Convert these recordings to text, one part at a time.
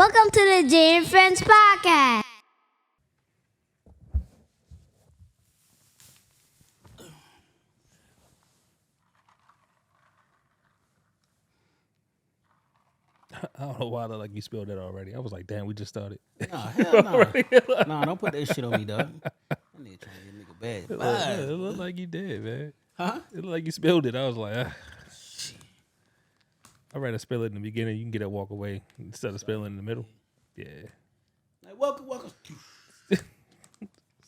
Welcome to the Jay and Friends podcast. I don't know why I look like you spilled that already. I was like, damn, we just started. Nah, hell no. Nah, don't put that shit on me, dog. That nigga trying to get nigga bad. It looked like you did, man. Huh? It looked like you spilled it. I was like, I'd rather spill it in the beginning. You can get that walk away instead of spilling in the middle. Yeah. Like, welcome. It's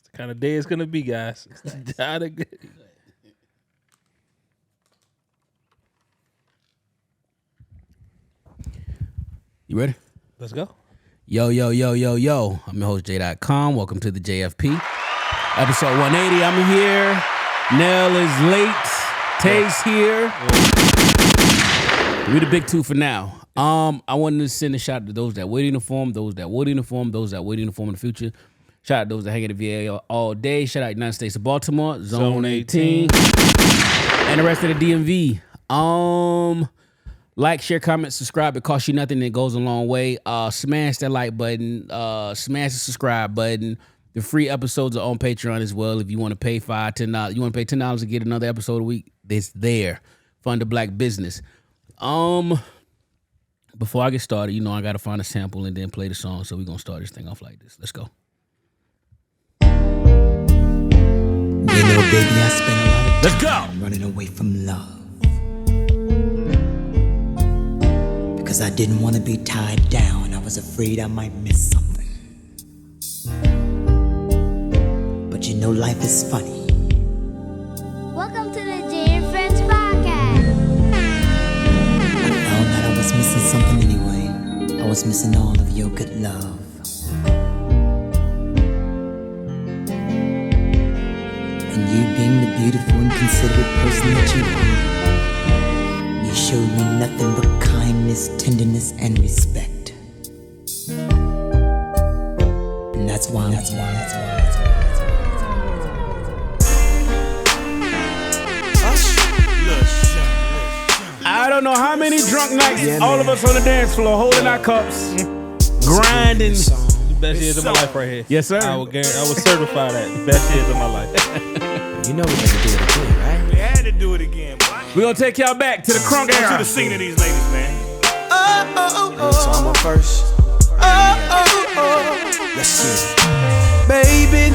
the kind of day it's going to be, guys. It's not a good. You ready? Let's go. Yo. I'm your host, J.com. Welcome to the JFP. Episode 180. I'm here. Nell is late. Tay's here. We the big two for now. I wanted to send a shout out to those that waiting to form, those that waiting to form, those that waiting to form in the future. Shout out to those that hang at the VA all day. Shout out United States of Baltimore, Zone 18, and the rest of the DMV. Like, share, comment, subscribe. It costs you nothing. It goes a long way. Smash that like button. Smash the subscribe button. The free episodes are on Patreon as well. If you want to pay $5, $10, you want to pay $10 to get another episode a week, it's there. Fund the black business. Before I get started, I got to find a sample and then play the song. So we're going to start this thing off like this. Let's go. Baby, I spent a lot of Let's time go. running away from love. Because I didn't want to be tied down. I was afraid I might miss something. But life is funny. Welcome to the Jay and Friends podcast. I found that I was missing something anyway. I was missing all of your good love. And you being the beautiful and considerate person that you are, you showed me nothing but kindness, tenderness, and respect. And that's why. I don't know how many drunk nights all of us on the dance floor holding our cups, grinding. The best years of my life right here. Yes, sir. I would certify that. The best years of my life. You know we had to do it again, right? We had to do it again, boy. We're going to take y'all back to the crunk I want you era. to sing to these ladies, man. So I'm up first. Let's get it. Baby,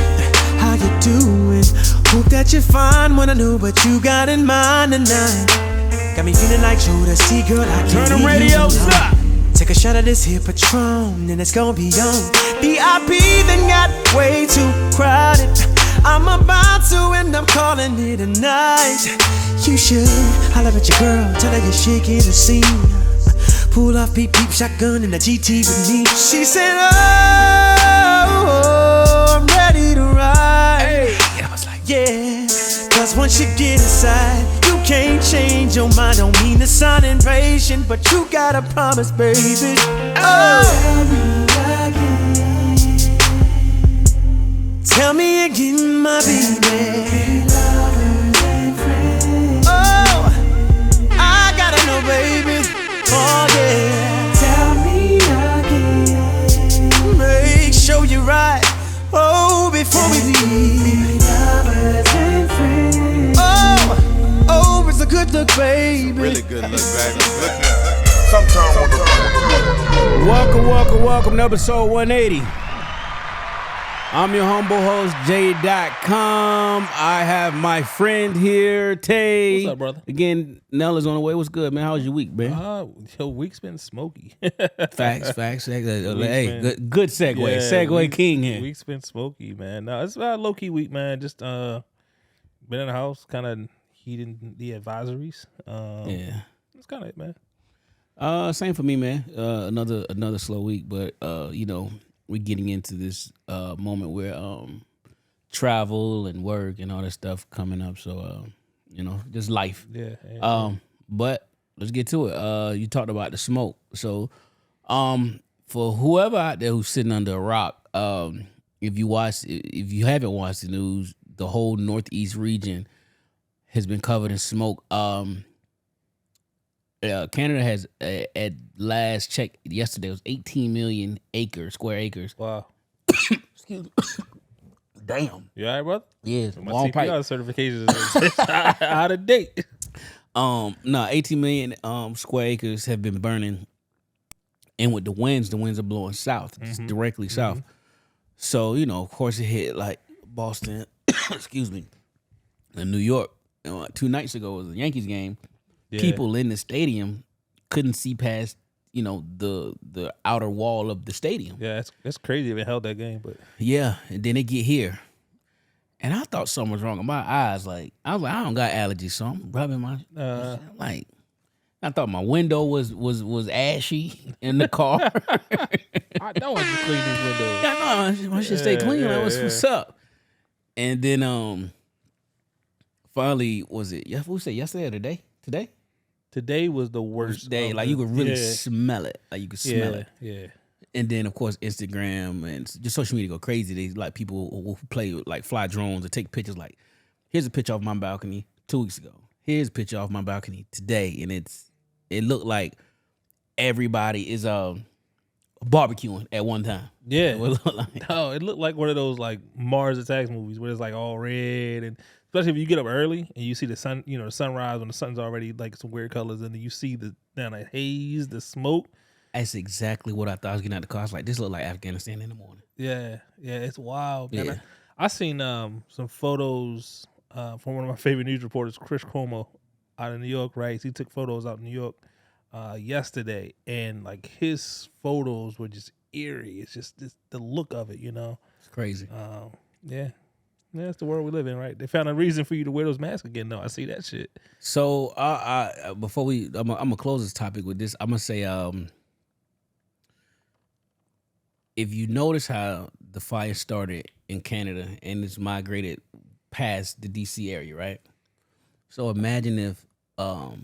how you doing? Hope that you're fine when I know what you got in mind tonight. Got me feeling like Jodeci, girl, I Turn can't them leave you radios alone. up. Take a shot of this here Patron, and it's gonna be on. VIP then got way too crowded. I'm about to end up calling it a night. You should holler at your girl, tell her you're shaking the scene. Pull off beep beep shotgun in the GT with me. She said, oh, I'm ready to ride. Hey. And I was like, yeah. Cause once you get inside, you can't change your mind. Don't mean to sound impatient, but you gotta promise, baby. Tell me again, my baby. Oh, I gotta know, baby. Oh yeah. Tell me again. Make sure you're right. Oh, before we leave. Oh, it's a good look, baby. Really good look, baby. Welcome to episode 180. I'm your humble host, J.com. I have my friend here, Tay. What's up, brother? Again, Nell is on the way. What's good, man? How's your week, man? Your week's been smoky. Facts. Hey, been- good segue. Yeah, Segue king here. Week's been smoky, man. No, it's about a low-key week, man. Just been in the house, kind of heeding the advisories. Yeah. That's kind of it, man. Same for me, man. Another slow week, but we're getting into this moment where travel and work and all that stuff coming up. So just life. Yeah. But let's get to it. You talked about the smoke. So for whoever out there who's sitting under a rock, if you haven't watched the news, the whole Northeast region has been covered in smoke. Canada has at last check yesterday it was 18 million square acres. Wow. Excuse me. Damn. You all right, brother? Yeah. My Long pipe. CPR certification is out of date. 18 million square acres have been burning, and with the winds are blowing south, just directly south. So of course, it hit like Boston, excuse me, and New York. 2 nights ago was a Yankees game. Yeah. People in the stadium couldn't see past the outer wall of the stadium. Yeah, that's crazy if it held that game, but Yeah, and then they get here, and I thought something was wrong with my eyes. Like I was like, I don't got allergies, so I'm rubbing my like. I thought my window was ashy in the car. I know I just clean these windows. Yeah, no, I should stay clean. Like, what's up? And then finally, was it? Who said yesterday or today? Today was the worst day. Like you could really smell it. Like you could smell it. Yeah. And then of course Instagram and just social media go crazy. They like people who play like fly drones and take pictures. Like here's a picture off my balcony 2 weeks ago. Here's a picture off my balcony today, and it looked like everybody is barbecuing at one time. Yeah. It looked like. No, it looked like one of those like Mars Attacks movies where it's like all red, and especially if you get up early and you see the sun, the sunrise when the sun's already like some weird colors, and then you see the haze, the smoke. That's exactly what I thought. I was getting out of the car. I was like, this looked like Afghanistan in the morning. Yeah, it's wild. Man. Yeah. I seen some photos from one of my favorite news reporters, Chris Cuomo, out in New York. Right, he took photos out in New York yesterday, and like his photos were just eerie. It's just the look of it, It's crazy. Yeah, it's the world we live in, right? They found a reason for you to wear those masks again. No, I see that shit. So before I'm gonna close this topic with this. I'm gonna say, if you notice how the fire started in Canada and it's migrated past the DC area, right? So imagine if a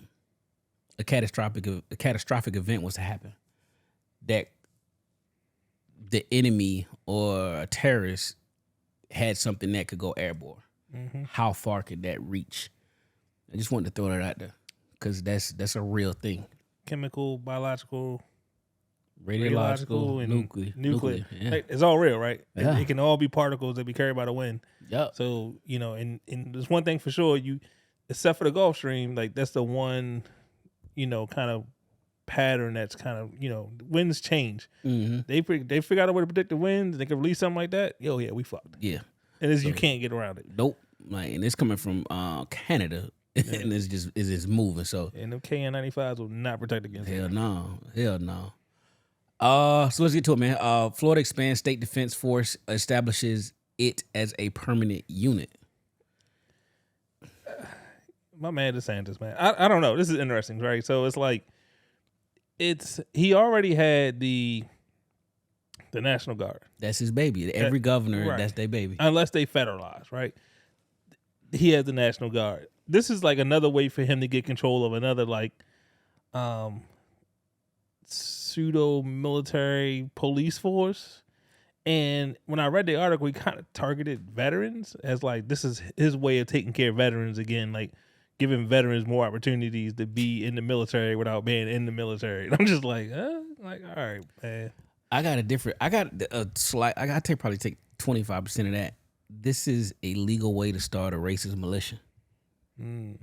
catastrophic event was to happen, that the enemy or a terrorist had something that could go airborne. How far could that reach? I just wanted to throw that out there because that's a real thing. Chemical, biological, Radiological, and nuclear. Yeah. Like, it's all real, right? Yeah. It can all be particles that be carried by the wind. Yep. So, and there's one thing for sure, except for the Gulf Stream, like that's the one, kind of pattern that's kind of, winds change. Mm-hmm. They figure out a way to predict the winds. They can release something like that. Yo, yeah, we fucked. Yeah. And you can't get around it. Nope. Like, and it's coming from Canada, and it's just moving. So And them KN95s will not protect against it. hell no. So let's get to it, man. Florida expands state defense force, establishes it as a permanent unit. My man DeSantis, man. I don't know. This is interesting, right? So it's like he already had the National Guard. That's his baby. Every governor, right. that's their baby. Unless they federalize, right? He has the National Guard. This is like another way for him to get control of another like pseudo military police force. And when I read the article, he kind of targeted veterans as like this is his way of taking care of veterans again, like giving veterans more opportunities to be in the military without being in the military. And I'm just like, all right, man. I got to probably take 25% of that. This is a legal way to start a racist militia. And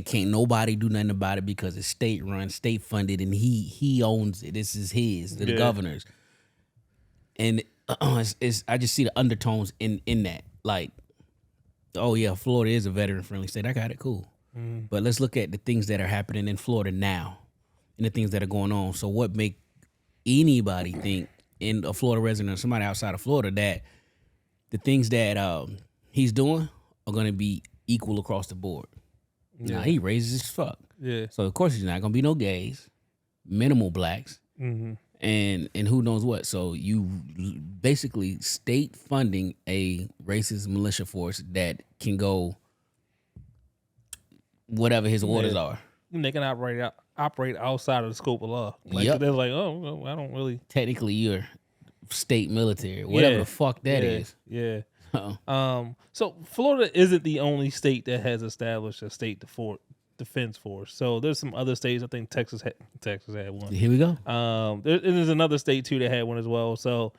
can't nobody do nothing about it because it's state run, state funded, and he owns it. This is his, the governors. And I just see the undertones in that. Like, oh yeah, Florida is a veteran friendly state. I got it, cool. But let's look at the things that are happening in Florida now and the things that are going on. So what make anybody think, in a Florida resident or somebody outside of Florida, that the things that he's doing are going to be equal across the board? Now he racist as fuck. Yeah. So of course he's not gonna be no gays, minimal blacks, and who knows what. So you basically state funding a racist militia force that can go whatever his orders are. They can operate outside of the scope of law. Like they're like, oh, well, I don't really. Technically, you're state military, whatever the fuck that is. Yeah. Uh-oh. So Florida isn't the only state that has established a state defense force. So there's some other states. I think Texas had one. Here we go. There's another state too that had one as well. So,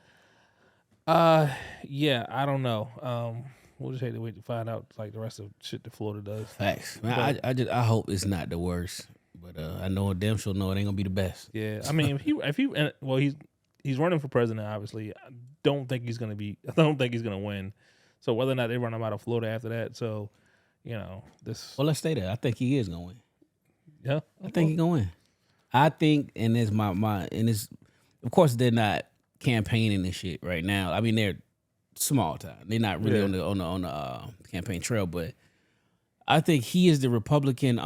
yeah, I don't know. We'll just have to wait to find out like the rest of shit that Florida does. Facts. Man, I hope it's not the worst, but I know a damn sure know it ain't gonna be the best. Yeah, I mean, he's running for president. Obviously, I don't think he's gonna win. So whether or not they run him out of Florida after that, so this. Well, let's stay there. I think he is gonna win. Yeah, I think he's gonna win. I think, and it's and it's of course they're not campaigning and shit right now. I mean they're small time. They're not really on the campaign trail, but I think he is the Republican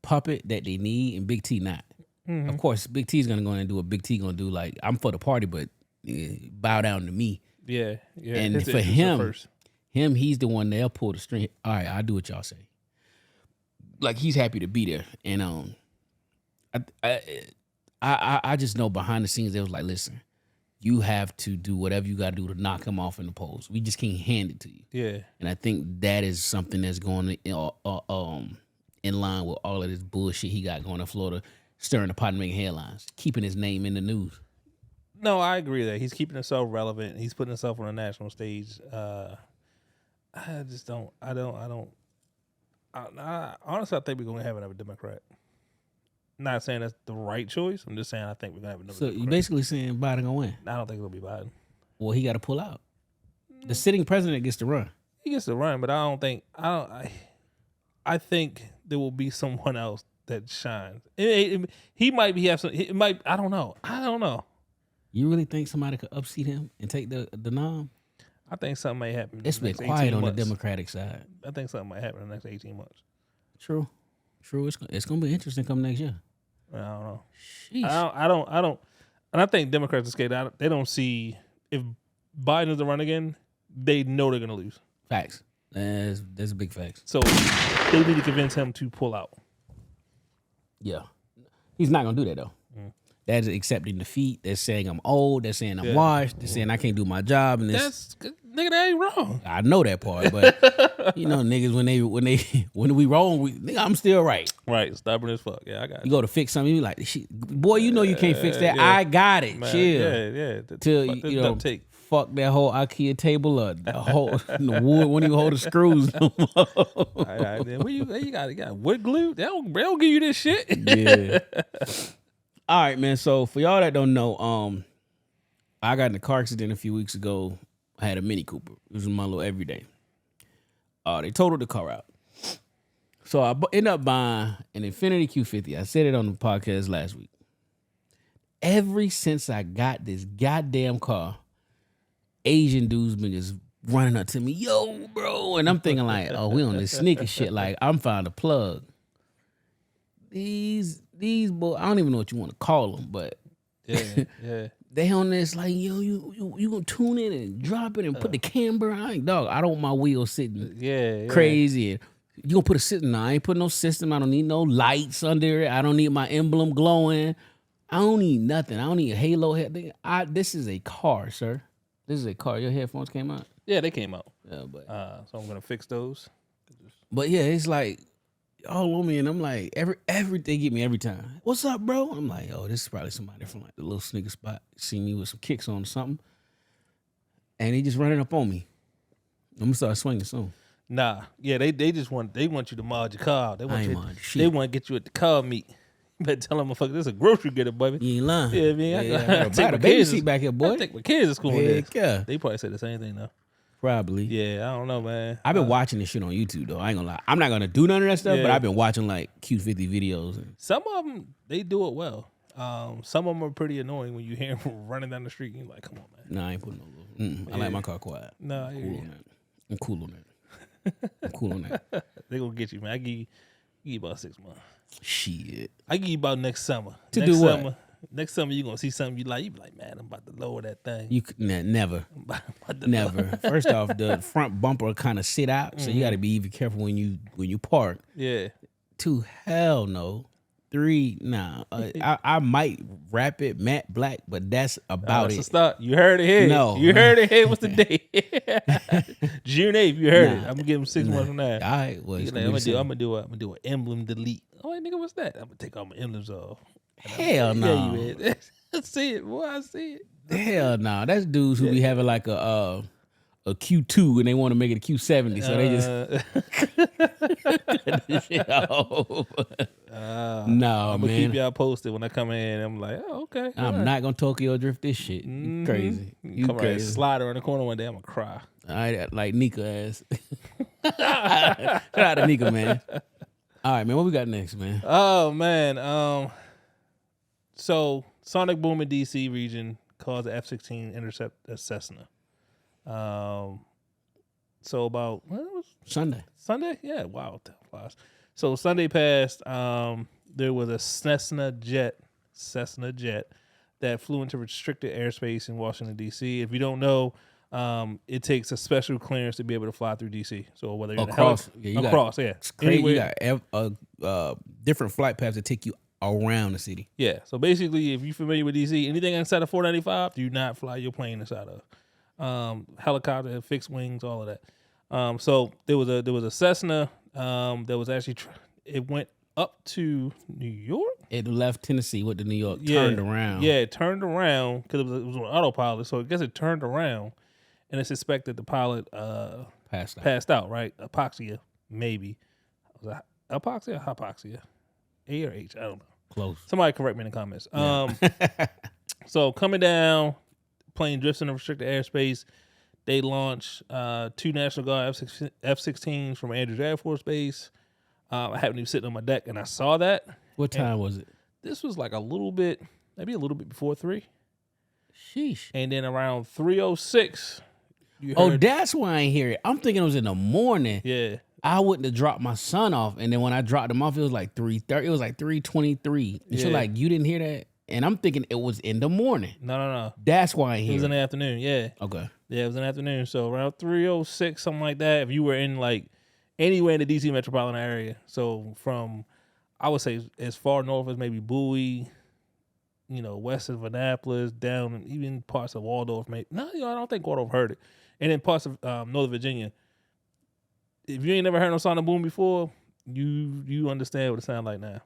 puppet that they need, and Big T not. Mm-hmm. Of course, Big T's gonna go in and do what Big T gonna do. Like, I'm for the party, but bow down to me. Yeah. And for him, he's the one they'll pull the string. All right, I'll do what y'all say. Like, he's happy to be there, and I just know behind the scenes they was like, listen, you have to do whatever you got to do to knock him off in the polls. We just can't hand it to you. Yeah. And I think that is something that's going in line with all of this bullshit he got going in Florida, stirring the pot and making headlines, keeping his name in the news. No, I agree that he's keeping himself relevant. He's putting himself on a national stage. I just don't. Honestly, I think we're gonna have another Democrat. Not saying that's the right choice. I'm just saying I think we're gonna have another. So Democrat. you're basically saying Biden gonna win? I don't think it'll be Biden. Well, he got to pull out. The sitting president gets to run. He gets to run, but I think there will be someone else that shines. He might be have some. It might. I don't know. You really think somebody could upseat him and take the nom? I think something may happen. It's been quiet on the Democratic side. I think something might happen in the next 18 months. True. It's gonna be interesting come next year. I don't know. Sheesh. I don't. And I think Democrats are scared. They don't see if Biden doesn't run again, they know they're gonna lose. Facts. That's a big facts. So they need to convince him to pull out. Yeah, he's not gonna do that though. That's accepting defeat. They're saying I'm old. They're saying I'm washed. They're saying I can't do my job. And that's nigga, that ain't wrong. I know that part, but niggas when we wrong, nigga, I'm still right. Right, stubborn as fuck. Yeah, I got it. You go to fix something, you like, boy, you can't fix that. Yeah. I got it. Man, chill. Yeah. Till fuck that whole IKEA table up. The whole the wood won't even hold the screws no more. All right, then. You got wood glue? They don't give you this shit. Yeah. All right, man. So for y'all that don't know, I got in a car accident a few weeks ago. I had a Mini Cooper. It was my little everyday. They totaled the car out. So I ended up buying an Infiniti Q50. I said it on the podcast last week. Ever since I got this goddamn car, Asian dudes been just running up to me, yo, bro. And I'm thinking like, oh, we on this sneaker shit. Like, I'm finding a plug. These boys, I don't even know what you want to call them, but yeah. They on this like, yo, you gonna tune in and drop it and put the camber on? Dog, I don't want my wheels sitting crazy. And you gonna put a system? No, I ain't putting no system. I don't need no lights under it. I don't need my emblem glowing. I don't need nothing. I don't need a halo head. This is a car, sir. This is a car. Your headphones came out? Yeah, they came out. Yeah, but so I'm gonna fix those. But yeah, it's like all on me, and I'm like, everything get me every time. What's up, bro? I'm like, oh, this is probably somebody from like the little sneaker spot, seeing me with some kicks on or something, and he just running up on me. I'm gonna start swinging soon. Nah, yeah, they want you to mod your car. They want to get you at the car meet. You better tell them, motherfucker, this is a grocery getter, baby. You ain't lying. Yeah, man, I take my baby seat back here, boy. I take my kids to school. Yeah. They probably say the same thing though. Probably. Yeah, I don't know, man. I've been watching this shit on YouTube, though. I ain't gonna lie. I'm not gonna do none of that stuff, but I've been watching like Q50 videos. Some of them, they do it well. Some of them are pretty annoying when you hear them running down the street. And you're like, come on, man. Nah, I ain't putting no little. I like my car quiet. No, I'm cool on that. They gonna get you, man. I give you about 6 months. Shit. I give you about next summer. Do what? Next summer, you gonna see something you like. You be like, man, I'm about to lower that thing. Never. Never. First off, the front bumper kind of sit out, so you got to be even careful when you park. Yeah. 2, hell no. 3, nah. I might rapid, matte black, but that's about That's it. a start. You heard it here. No. You heard it here. What's the date? June 8th. You heard it. Nah. I'm gonna give him 6 months from now. All right, well, He's it's like, gonna I'm be gonna do an emblem delete. Oh, wait, nigga, what's that? I'm gonna take all my emblems off. hell no. Yeah, you is. I see it, boy. I see it. Hell no. That's dudes who be having like a Q2 and they want to make it a Q70, so they just cut this shit off. No, I'm gonna man. keep y'all posted when I come in. I'm like, oh, okay. I'm not gonna Tokyo drift this shit. You crazy. You come crazy. right, slide her in the corner one day. I'm gonna cry. I like Nika ass. Shout out to Nika, man. All right, man. What we got next, man? Oh man. So sonic boom in DC region caused the F-16 intercept a Cessna. So about what was Sunday. Sunday? Yeah. Wow. Time flies. So Sunday passed. There was a Cessna jet that flew into restricted airspace in Washington D.C. If you don't know, it takes a special clearance to be able to fly through D.C. So whether you're Across, across, yeah, It's crazy. anywhere. You got different flight paths that take you around the city. Yeah. So basically, if you're familiar with DC, anything inside of 495, do not fly your plane inside of. Helicopter, fixed wings, all of that. So there was a Cessna that was actually it went up to New York. It left Tennessee with the New York, turned around. Yeah, it turned around because it was on autopilot. So I guess it turned around, and it's suspected the pilot passed out. Right, apoxia maybe. Was it apoxia or hypoxia? A or H? I don't know. Close. Somebody correct me in the comments. So coming down, plane drifts in a restricted airspace. They launched 2 National Guard F-16s from Andrews Air Force Base. I happened to be sitting on my deck and I saw that. What time was it? This was like maybe a little bit before 3. Sheesh. And then around 3:06, you Oh, heard, that's why I ain't hear it. I'm thinking it was in the morning. yeah. I wouldn't have dropped my son off, and then when I dropped him off, it was like 3:30. It was like 3:23. And she's Yeah. like, "You didn't hear that?" And I'm thinking it was in the morning. No. That's why I ain't It was hear in it. the afternoon, yeah. Okay. Yeah, it was in the afternoon. So around 3:06, something like that. If you were in like anywhere in the DC metropolitan area, so from I would say as far north as maybe Bowie, west of Annapolis, down even parts of Waldorf. Maybe no, I don't think Waldorf heard it. And in parts of Northern Virginia, if you ain't never heard no sonic boom before, you understand what it sounds like now.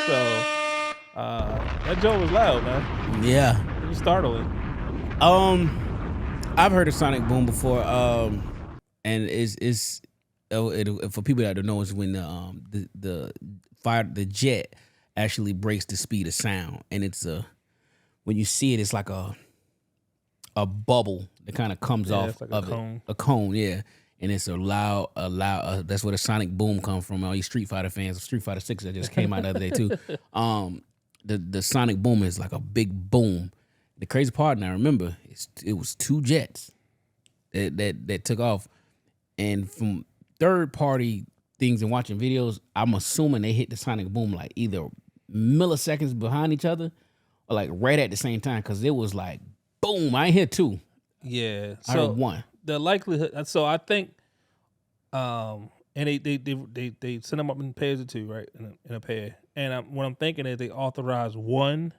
So that joke was loud, man. Yeah. It was startling. I've heard of sonic boom before. And it's for people that don't know, is when the jet actually breaks the speed of sound, and it's when you see it, it's like a bubble that kind of comes off it's like of a cone. it. A cone, yeah. And it's a loud. That's where the sonic boom comes from. All you Street Fighter fans, Street Fighter 6 that just came out the other day too. The sonic boom is like a big boom. The crazy part, and I remember, it was 2 jets that took off, and from third party things and watching videos, I'm assuming they hit the sonic boom like either milliseconds behind each other or like right at the same time, because it was like boom. I ain't hit 2. Yeah. I heard 1. The likelihood. So I think, and they send them up in pairs of 2, right? In a pair. And what I'm thinking is they authorize 1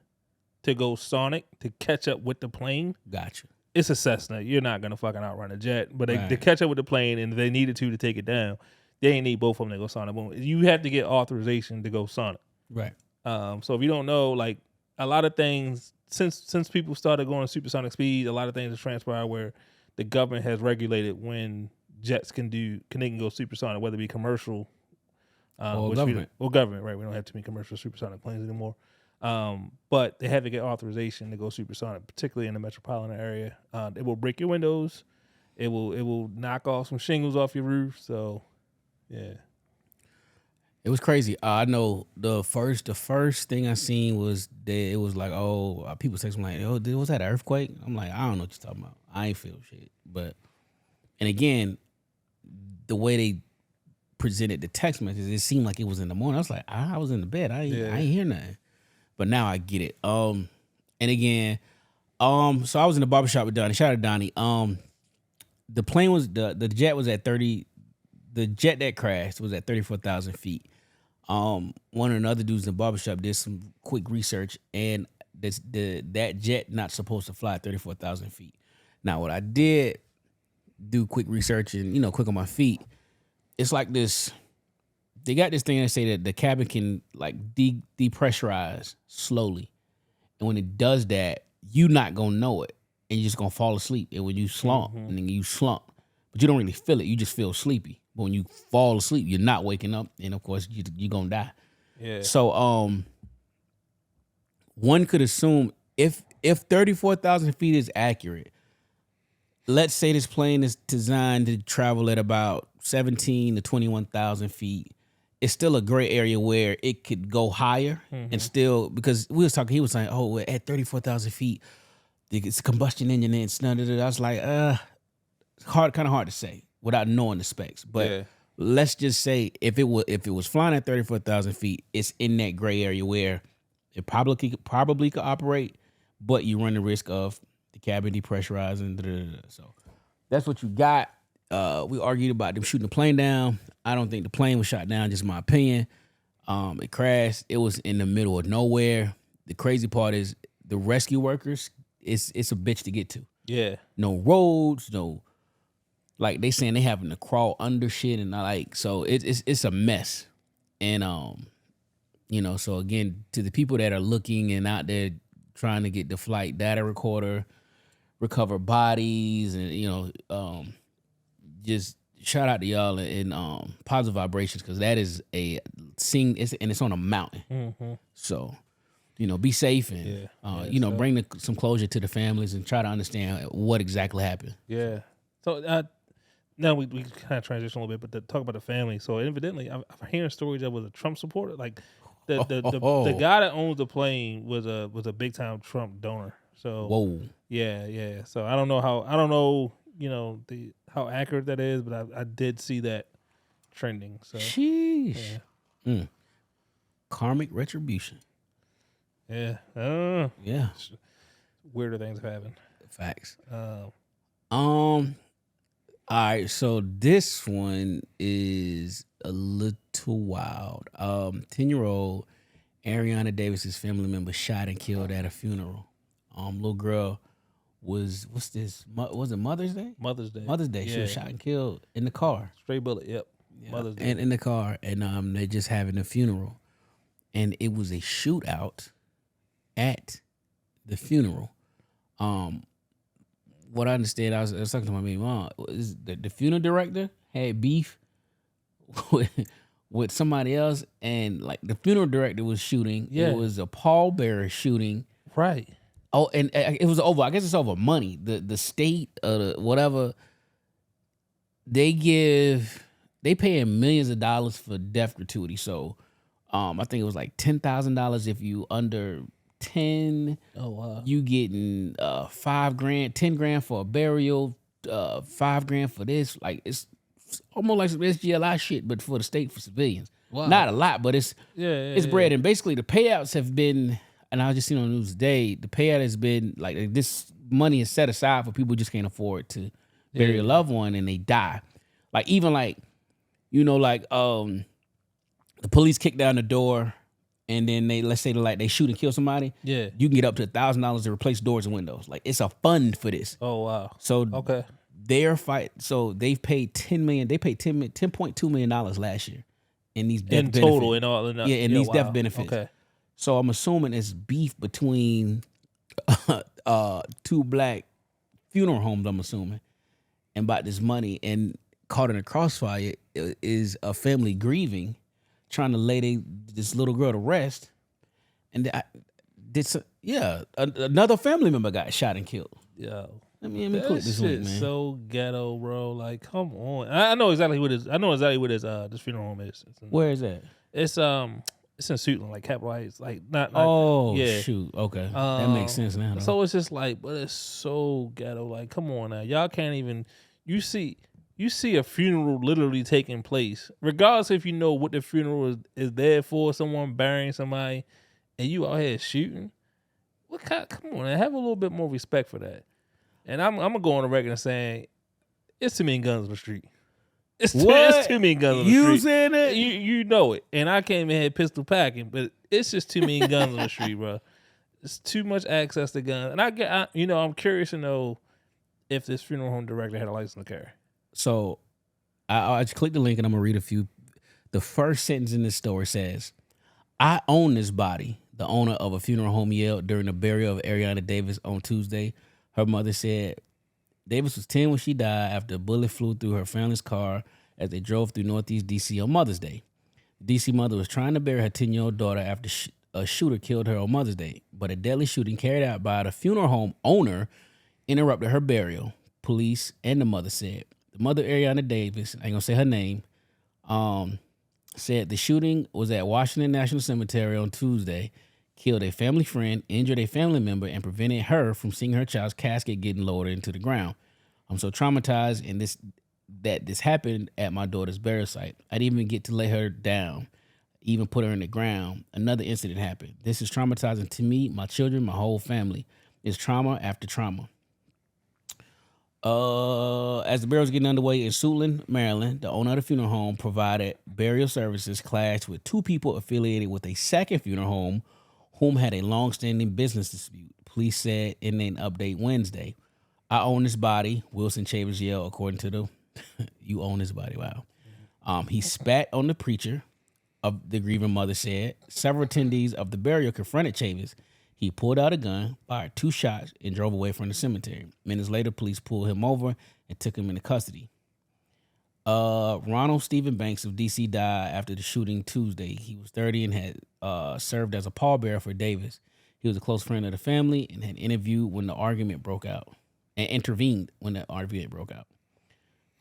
to go sonic to catch up with the plane. Gotcha. It's a Cessna. You're not gonna fucking outrun a jet, but they Right. catch up with the plane, and if they needed to take it down, they ain't need both of them to go sonic boom. You have to get authorization to go sonic. Right. So if you don't know, like a lot of things since people started going supersonic speed, a lot of things have transpired where the government has regulated when jets can go supersonic, whether it be commercial Or government. Government, right? We don't have too many commercial supersonic planes anymore. But they have to get authorization to go supersonic, particularly in the metropolitan area. It will break your windows. It will knock off some shingles off your roof. So, yeah. It was crazy. I know the first thing I seen was that it was like, people say something like, "Oh, was that an earthquake?" I'm like, I don't know what you're talking about. I ain't feel shit. But, and again, the way they presented the text messages, it seemed like it was in the morning. I was like, I was in the bed. I ain't hear nothing. But now I get it. And again, so I was in the barbershop with Donnie. Shout out to Donnie. The plane was the jet was at 30. The jet that crashed was at 34,000 feet. One of the other dudes in the barbershop did some quick research, and that jet not supposed to fly 34,000 feet. Now, what I did do quick research and quick on my feet. It's like this. They got this thing that say that the cabin can like depressurize slowly, and when it does that, you not gonna know it, and you're just gonna fall asleep. And when you slump, and then you slump, but you don't really feel it. You just feel sleepy. But when you fall asleep, you're not waking up, and of course you're gonna die. Yeah. So one could assume if 34,000 feet is accurate, let's say this plane is designed to travel at about 17 to 21,000 feet. It's still a gray area where it could go higher and still, because he was saying, oh, at 34,000 feet, it's a combustion engine and it's none of that. I was like, kind of hard to say without knowing the specs. But let's just say if it was flying at 34,000 feet, it's in that gray area where it probably could operate, but you run the risk of the cabin depressurizing. So that's what you got. We argued about them shooting the plane down. I don't think the plane was shot down, just my opinion. It crashed. It was in the middle of nowhere. The crazy part is the rescue workers, it's a bitch to get to. Yeah. No roads, no, like they saying they having to crawl under shit and so it's a mess. And so again, to the people that are looking and out there trying to get the flight data recorder, recover bodies, and just shout out to y'all and positive vibrations, because that is a scene, and it's on a mountain. So, be safe and bring some closure to the families and try to understand what exactly happened. Yeah. So now we kind of transition a little bit, but to talk about the family. So evidently, I'm hearing stories that was a Trump supporter. Like the guy that owns the plane was a big time Trump donor. So whoa. Yeah. So I don't know how accurate that is, but I did see that trending. So sheesh. Yeah. Karmic retribution. Yeah. Yeah. Weirder things have happened. Facts. All right, so this one is a little wild. 10-year-old Ariana Davis's family member shot and killed at a funeral. Little girl was was it Mother's Day? Mother's Day. Yeah. She was shot and killed in the car. Straight bullet. Yep. Yeah. Mother's Day. And in the car, and they're just having a funeral, and it was a shootout at the funeral. What I understand, I was talking to my baby mom, is the funeral director had beef with somebody else, and like the funeral director was shooting. Yeah. It was a pallbearer shooing. Right. Oh, and it was over. I guess it's over money. The state, whatever, they paying millions of dollars for death gratuity. So, I think it was like $10,000 if you under 10. Oh wow. You getting $5,000, $10,000 for a burial, $5,000 for this. Like it's almost like some SGLI shit, but for the state, for civilians. Wow. Not a lot, but it's bread. And basically the payouts have been, and I was just seeing on the news today, the payout has been like this money is set aside for people who just can't afford to bury a loved one and they die. Like even like, the police kick down the door and then let's say they shoot and kill somebody. Yeah. You can get up to $1,000 to replace doors and windows. Like it's a fund for this. Oh wow. So okay. They've paid $10 million. They paid $10.2 million last year in these death benefits. Total in all in these death benefits. Okay. So I'm assuming it's beef between two black funeral homes, I'm assuming, and about this money. And caught in a crossfire is a family grieving, trying to lay this little girl to rest. And another family member got shot and killed. Yo. Let me click this link, man. So ghetto, bro. Like, come on. I know exactly what this funeral home is. Where is that? It's in Suitland, like Capitol Heights. Like not shoot. Okay. That makes sense now. Though. So it's just like, but it's so ghetto. Like, come on now. Y'all can't even you see a funeral literally taking place, regardless if you know what the funeral is there for, someone burying somebody, and you out here shooting. Come on, man, have a little bit more respect for that. And I'm gonna go on the record and saying it's too many guns on the street. It's too many guns on the You street. saying that? You know it. And I came in here pistol packing, but it's just too many guns on the street, bro. It's too much access to guns. And I'm curious to know if this funeral home director had a license to carry. So I just click the link and I'm gonna read a few. The first sentence in this story says, "I own this body." The owner of a funeral home yelled during the burial of Ariana Davis on Tuesday. Her mother said Davis was 10 when she died after a bullet flew through her family's car as they drove through Northeast D.C. on Mother's Day. The D.C. mother was trying to bury her 10-year-old daughter after a shooter killed her on Mother's Day, but a deadly shooting carried out by the funeral home owner interrupted her burial, police and the mother said. The mother, Ariana Davis, I ain't gonna say her name, said the shooting was at Washington National Cemetery on Tuesday, killed a family friend, injured a family member, and prevented her from seeing her child's casket getting lowered into the ground. I'm so traumatized that this happened at my daughter's burial site. I didn't even get to lay her down, even put her in the ground. Another incident happened. This is traumatizing to me, my children, my whole family. It's trauma after trauma. As the burial was getting underway in Suitland, Maryland, the owner of the funeral home provided burial services clashed with two people affiliated with a second funeral home whom had a long-standing business dispute. Police said in an update Wednesday. I own this body, Wilson Chavez yelled, according to the you own this body, wow. He spat on the preacher, of the grieving mother said. Several attendees of the burial confronted Chavez. He pulled out a gun, fired 2 shots, and drove away from the cemetery. Minutes later, police pulled him over and took him into custody. Ronald Stephen Banks of D.C. died after the shooting Tuesday. He was 30 and had served as a pallbearer for Davis. He was a close friend of the family and had intervened when the argument broke out.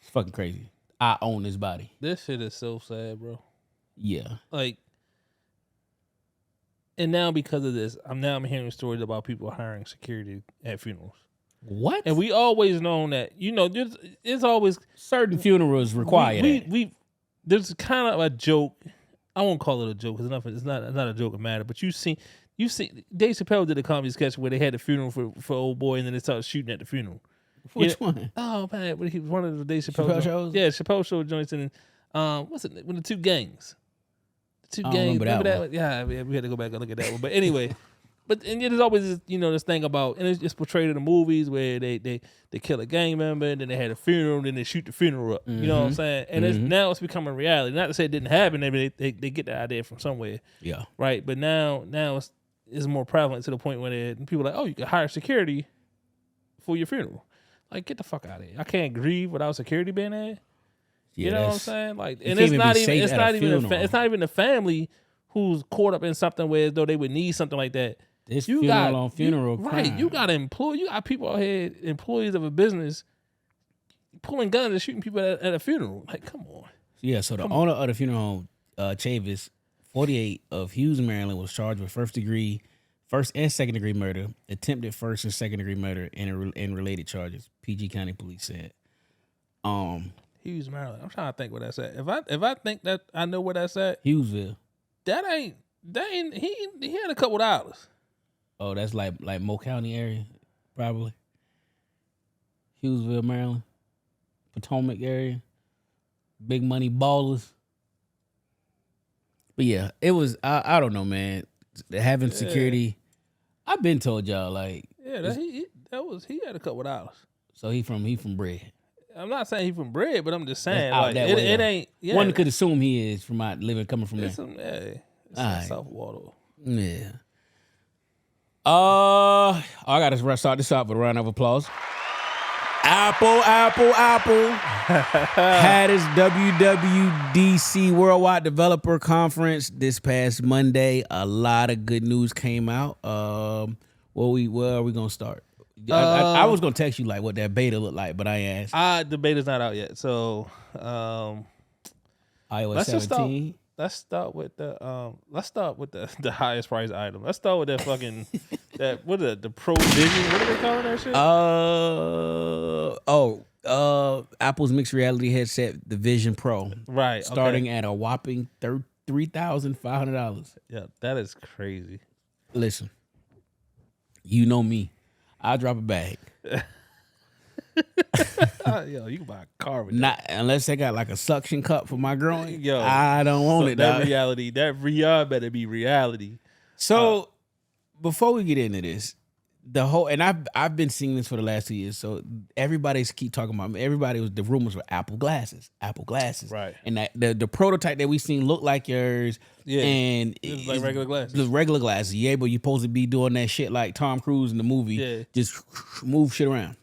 It's fucking crazy. I own this body. This shit is so sad, bro. Yeah. Like, and now because of this, I'm hearing stories about people hiring security at funerals. What? And we always known that, there's always certain funerals require that. There's kind of a joke. I won't call it a joke because it's not a joke of matter. But you see, Dave Chappelle did a comedy sketch where they had a funeral for old boy, and then they started shooting at the funeral. Which one? Oh man, he was one of the Dave Chappelle shows. Yeah, Chappelle show joints, and what's it? With the two gangs. The two gangs. Remember that one. Yeah, we had to go back and look at that one. But anyway. And there's always this thing about, and it's portrayed in the movies where they kill a gang member, and then they had a funeral, and then they shoot the funeral up. You know what I'm saying? And now it's becoming reality. Not to say it didn't happen, they get the idea from somewhere. Yeah. Right? But now it's more prevalent to the point where people are like, oh, you can hire security for your funeral. Like, get the fuck out of here. I can't grieve without security being there. Yeah, you know what I'm saying? Like, and it's not even the family who's caught up in something where as though they would need something like that. This funeral crime. Right, you got people out here, employees of a business, pulling guns and shooting people at a funeral. Like, come on. Yeah, so the owner of the funeral home, Chavis, 48, of Hughes, Maryland, was charged with first and second degree murder, attempted first and second degree murder, and related charges. PG County Police said. Hughes, Maryland. I'm trying to think where that's at. If I think that I know where that's at, Hughesville. That ain't. He had a couple dollars. Oh, that's like Mo County area, probably. Hughesville, Maryland, Potomac area, big money ballers. But yeah, it was. I don't know, man. Having security, I've been told y'all like. Yeah, he had a couple dollars. So he from bread. I'm not saying he from bread, but I'm just saying like it ain't. Yeah. One could assume he is from out coming from there. It's South Water. Yeah. I gotta start this off with a round of applause. Apple had its WWDC Worldwide Developer Conference this past Monday. A lot of good news came out. Where are we gonna start? I was gonna text you like what that beta looked like, but I asked. The beta's not out yet, so iOS 17. Let's start with the highest price item. Let's start with that fucking the Pro Vision. What are they calling that shit? Apple's mixed reality headset, the Vision Pro. Right. Starting at a whopping $3,500. Yeah, that is crazy. Listen, you know me. I drop a bag. Yo, you can buy a car with Not unless they got like a suction cup for my groin. Yo, I don't want it. That dog. reality, that VR better be reality. So before we get into this, the whole and I've been seeing this for the last 2 years. So everybody's keep talking about the rumors were Apple glasses, Right. And that the prototype that we seen looked like yours. Yeah, and it's like regular glasses. Just regular glasses. Yeah, but you're supposed to be doing that shit like Tom Cruise in the movie. Yeah. Just move shit around.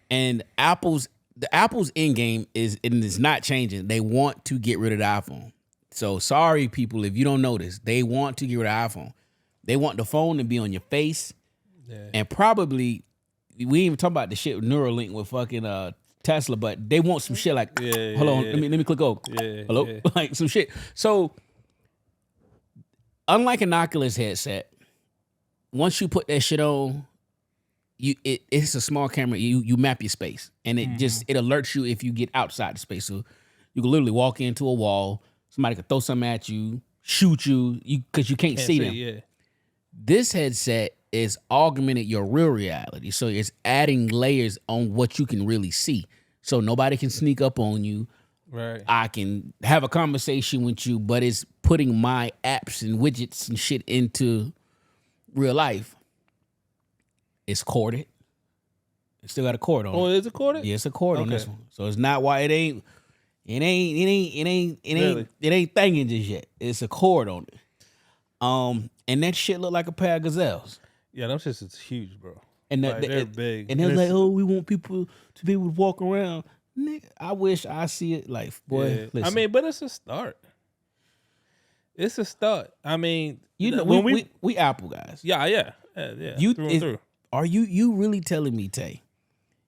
And Apple's end game is not changing. They want to get rid of the iPhone. So sorry, people, if you don't know this, they want to get rid of the iPhone. They want the phone to be on your face. Yeah. And probably, we ain't even talking about the shit with Neuralink with fucking Tesla, but they want some shit like, hold on, let me click over. Yeah, Hello? yeah. Like some shit. So, unlike an Oculus headset, once you put that shit on, it's a small camera. You map your space, and it it alerts you if you get outside the space. So you can literally walk into a wall. Somebody could throw something at you, shoot you, because you can't see them. Yeah. This headset is augmented your real reality. So it's adding layers on what you can really see. So nobody can sneak up on you. Right. I can have a conversation with you, but it's putting my apps and widgets and shit into real life. It's corded. It still got a cord on it. Oh, is it corded? Yeah, it's a cord on this Okay. one. So it's not why it ain't Really? thinging just yet. It's a cord on it. And that shit look like a pair of gazelles. Yeah, them shits is huge, bro. And Like, they're big. And they're like, oh, we want people to be able to walk around. Nigga, I wish I see it like, boy, Yeah. listen. I mean, but it's a start. It's a start. I mean, you know, when we Apple guys. yeah. You through and through. Are you really telling me, Tay,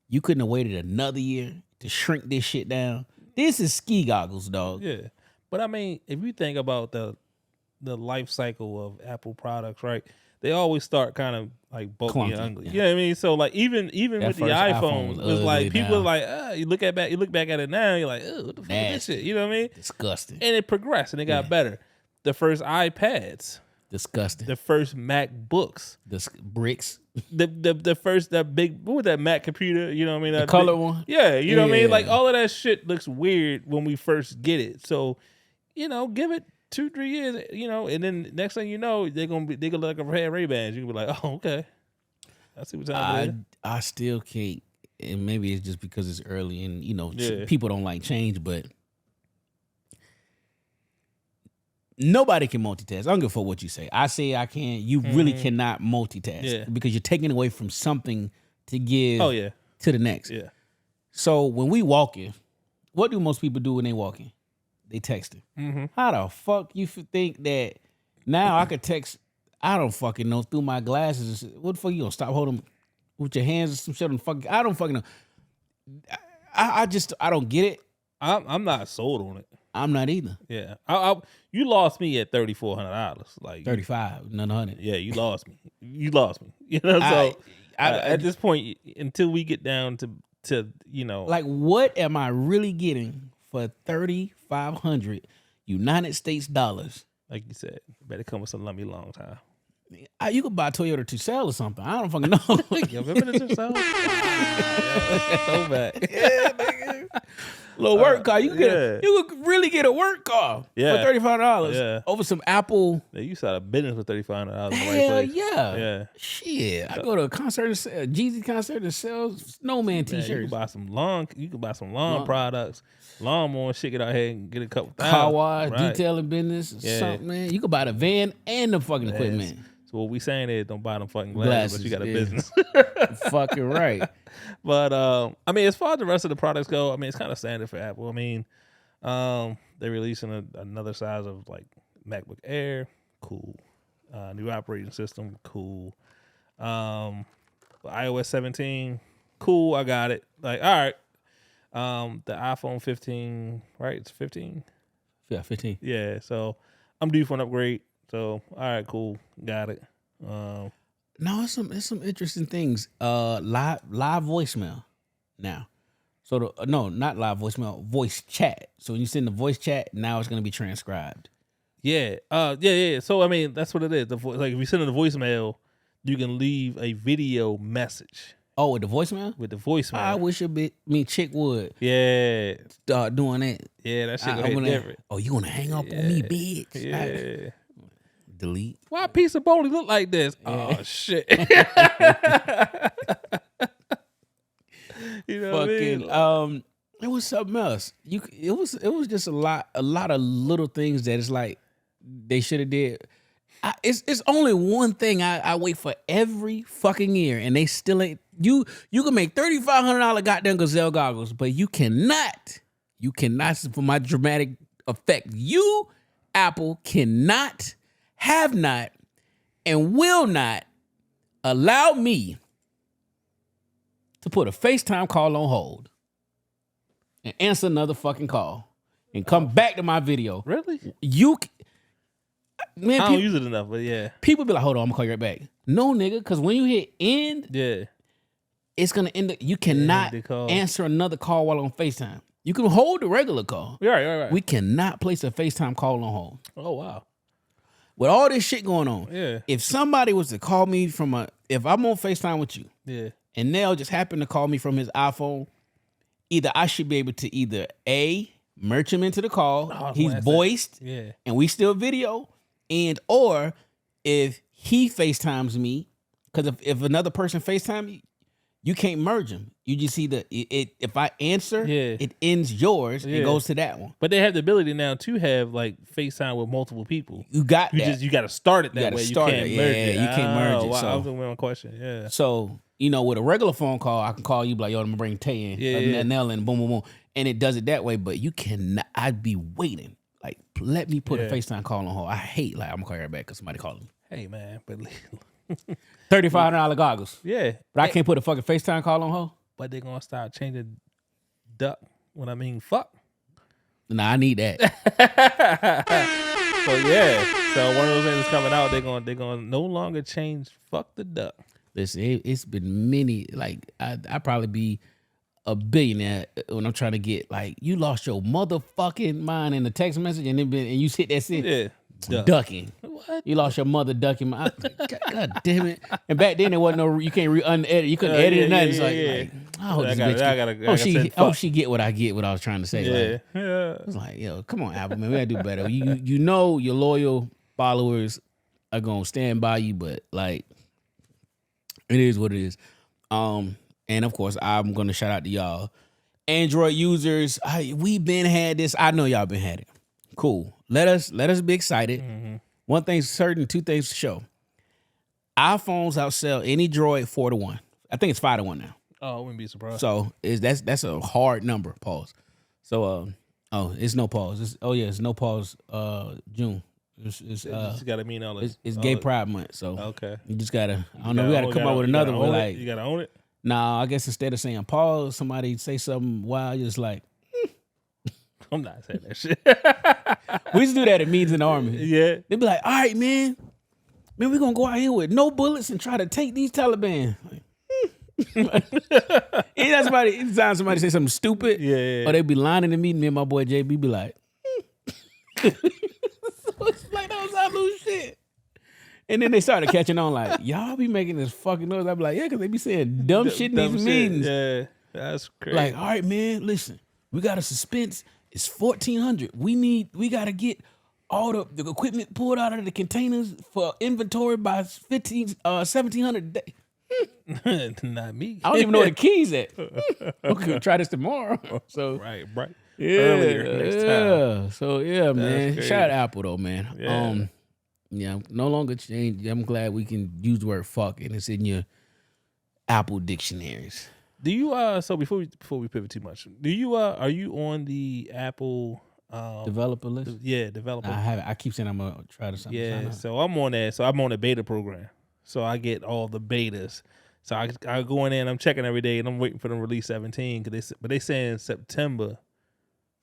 you couldn't have waited another year to shrink this shit down? This is ski goggles, dog. Yeah, but I mean, if you think about the life cycle of Apple products, right? They always start kind of like bulky Clunky, and ugly. yeah. You know what I mean? So like even That with the first iPhone iPhone, was it's like ugly people now. are like, you look back at it now, you're like, oh, what the fuck is this Nasty. shit? You know what I mean? Disgusting. And it progressed and it got better. The first iPads, Disgusting. the first MacBooks, Bricks. the first that big what was that Mac computer? You know what I mean? The That color big- one? Yeah, you know what I mean? Yeah. Like all of that shit looks weird when we first get it. So, give it 2-3 years, and then next thing you know, they gonna look like a pair of Ray-Bans. You can be like, oh, okay. I see what's happening. I still can't, and maybe it's just because it's early and Yeah. people don't like change, but nobody can multitask. I don't give a fuck what you say. I say I can. You really cannot multitask Yeah. because you're taking away from something to give Oh yeah, to the next. yeah. So when we walking, what do most people do when they walking? They texting. Mm-hmm. How the fuck you think that now I could text? I don't fucking know through my glasses. What the fuck you gonna stop holding with your hands or some shit on the fucking? I don't fucking know. I don't get it. I'm not sold on it. I'm not either. Yeah, you lost me at $3,400. Like 35, none 100. Yeah, you lost me. You lost me. So I- at this point, until we get down to Like, what am I really getting for $3,500 United States dollars? like you said, better come with some lummy long time. You could buy a Toyota Tucson or something. I don't fucking know. Yo, remember the Tucson? So bad. Little work car. You could yeah. you could really get a work car Yeah. for $35 Yeah. over some Apple. Yeah, you started a business with $3,500 in the right Hell place. yeah. Yeah. Shit. I go to a concert, a Jeezy concert that sells Snowman Man, you t-shirts. can buy some lawn products, lawnmower shit, get out here and get a couple Car thousand. wash, Right. detailing business, Yeah. something, man. You could buy the van and the fucking equipment. So what we saying is don't buy them fucking glasses, but you got a Glasses, business. Fucking right. But I mean, as far as the rest of the products go, I mean, it's kind of standard for Apple. I mean, they're releasing another size of like MacBook Air, cool. New operating system, cool. iOS 17, cool. I got it. Like, all right. The iPhone 15, right? It's 15. Yeah, 15. Yeah. So I'm due for an upgrade. So all right, cool. Got it. No, it's some interesting things. Live voicemail now. So no, not live voicemail, voice chat. So when you send the voice chat, now it's gonna be transcribed. Yeah. Yeah. So I mean, that's what it is. Like if you send in a voicemail, you can leave a video message, Oh, with the voicemail? with the voicemail. I wish chick would Yeah, start doing that. yeah, that shit I gonna hit wanna- different. Oh, you gonna hang up on me, bitch? Yeah. Delete. Why a piece of bowling look like this? Oh shit. You know what I mean? Fucking it was something else. It was just a lot of little things that it's like they should have did. It's only one thing I wait for every fucking year, and they still ain't. You can make $3,500 goddamn Gazelle goggles, but you cannot for my dramatic effect. You Apple cannot, have not, and will not allow me to put a FaceTime call on hold and answer another fucking call and come back to my video. Really? Man, I don't use it enough, but yeah. people be like, hold on, I'm gonna call you right back. No, nigga, because when you hit end, Yeah. it's gonna end up, you cannot the call. answer another call while on FaceTime. You can hold the regular call. Right. We cannot place a FaceTime call on hold. Oh wow. With all this shit going on, Yeah. if somebody was to call me if I'm on FaceTime with you, Yeah. and Nell just happened to call me from his iPhone, either I should be able to either A, merch him into the call, he's voiced, Yeah. and we still video, or if he FaceTimes me, because if another person FaceTime me, you can't merge them. You just see if I answer, it ends yours and goes to that one. But they have the ability now to have like FaceTime with multiple people. You got that. You got to start it that way. You can't merge it. You can't merge it. Wow, So, I was the one question. Yeah. so with a regular phone call, I can call you, be like, yo, I'm gonna bring Tay in, Nell in, boom, boom, boom, and it does it that way. But you cannot. I'd be waiting. Like, let me put a FaceTime call on hold. I hate I'm gonna call her back because somebody called me. Hey man, but $3,500 goggles. yeah, But I can't put a fucking FaceTime call on hold. but they're gonna start changing duck when I mean fuck. Nah, I need that. So yeah, so one of those things is coming out. They're gonna no longer change fuck the duck. Listen, it's been many. Like I probably be a billionaire when I'm trying to get like you lost your motherfucking mind in the text message and you hit that shit. Yeah, duck. Ducking. What? You lost your mother ducking. God damn it! And back then there wasn't no. You can't unedit. You couldn't edit or nothing. It's like, I hope this bitch. I hope she get what I get. What I was trying to say. Yeah, Like, it's like, yo, come on, Apple man, we gotta do better. You know your loyal followers are gonna stand by you, but like, it is what it is. And of course, I'm gonna shout out to y'all, Android users. We been had this. I know y'all been had it. Cool. Let us be excited. Mm-hmm. One thing's certain, two things for sure. iPhones outsell any Droid 4-1. I think it's 5-1 now. Oh, I wouldn't be surprised. So that's a hard number. Pause. So it's no pause. It's no pause. June. It's just gotta mean all this. it's Gay Pride Month. So Okay. you just gotta. I don't know. We gotta come up with another one. Like you gotta own it. nah. I guess instead of saying pause, somebody say something wild. Just like I'm not saying that shit. we used to do that at meetings in the army. Yeah. They'd be like, all right, man, we're gonna go out here with no bullets and try to take these Taliban. Anytime somebody say something stupid, Yeah. or they be lying in the meeting, me and my boy JB be like, so it's like that was our little shit. And then they started catching on, like, y'all be making this fucking noise. I be like, yeah, because they be saying dumb shit in these meetings. Yeah. That's crazy. Like, all right, man, listen, we got a suspense. It's 1,400. We gotta get all the equipment pulled out of the containers for inventory by 1,700 a day. Not me. I don't even know where the keys at. Okay, try this tomorrow. So right. yeah, Earlier next time. So yeah, man. crazy. Shout out Apple though, man. Yeah. Yeah, no longer change. I'm glad we can use the word fuck and it's in your Apple dictionaries. Do you so before we pivot too much, do you are you on the Apple Developer list? Yeah, developer. I haven't. I keep saying I'm gonna try to sign Yeah, up. so I'm on that. So I'm on the beta program. So I get all the betas. So I go in there and I'm checking every day and I'm waiting for them to release 17 but they saying September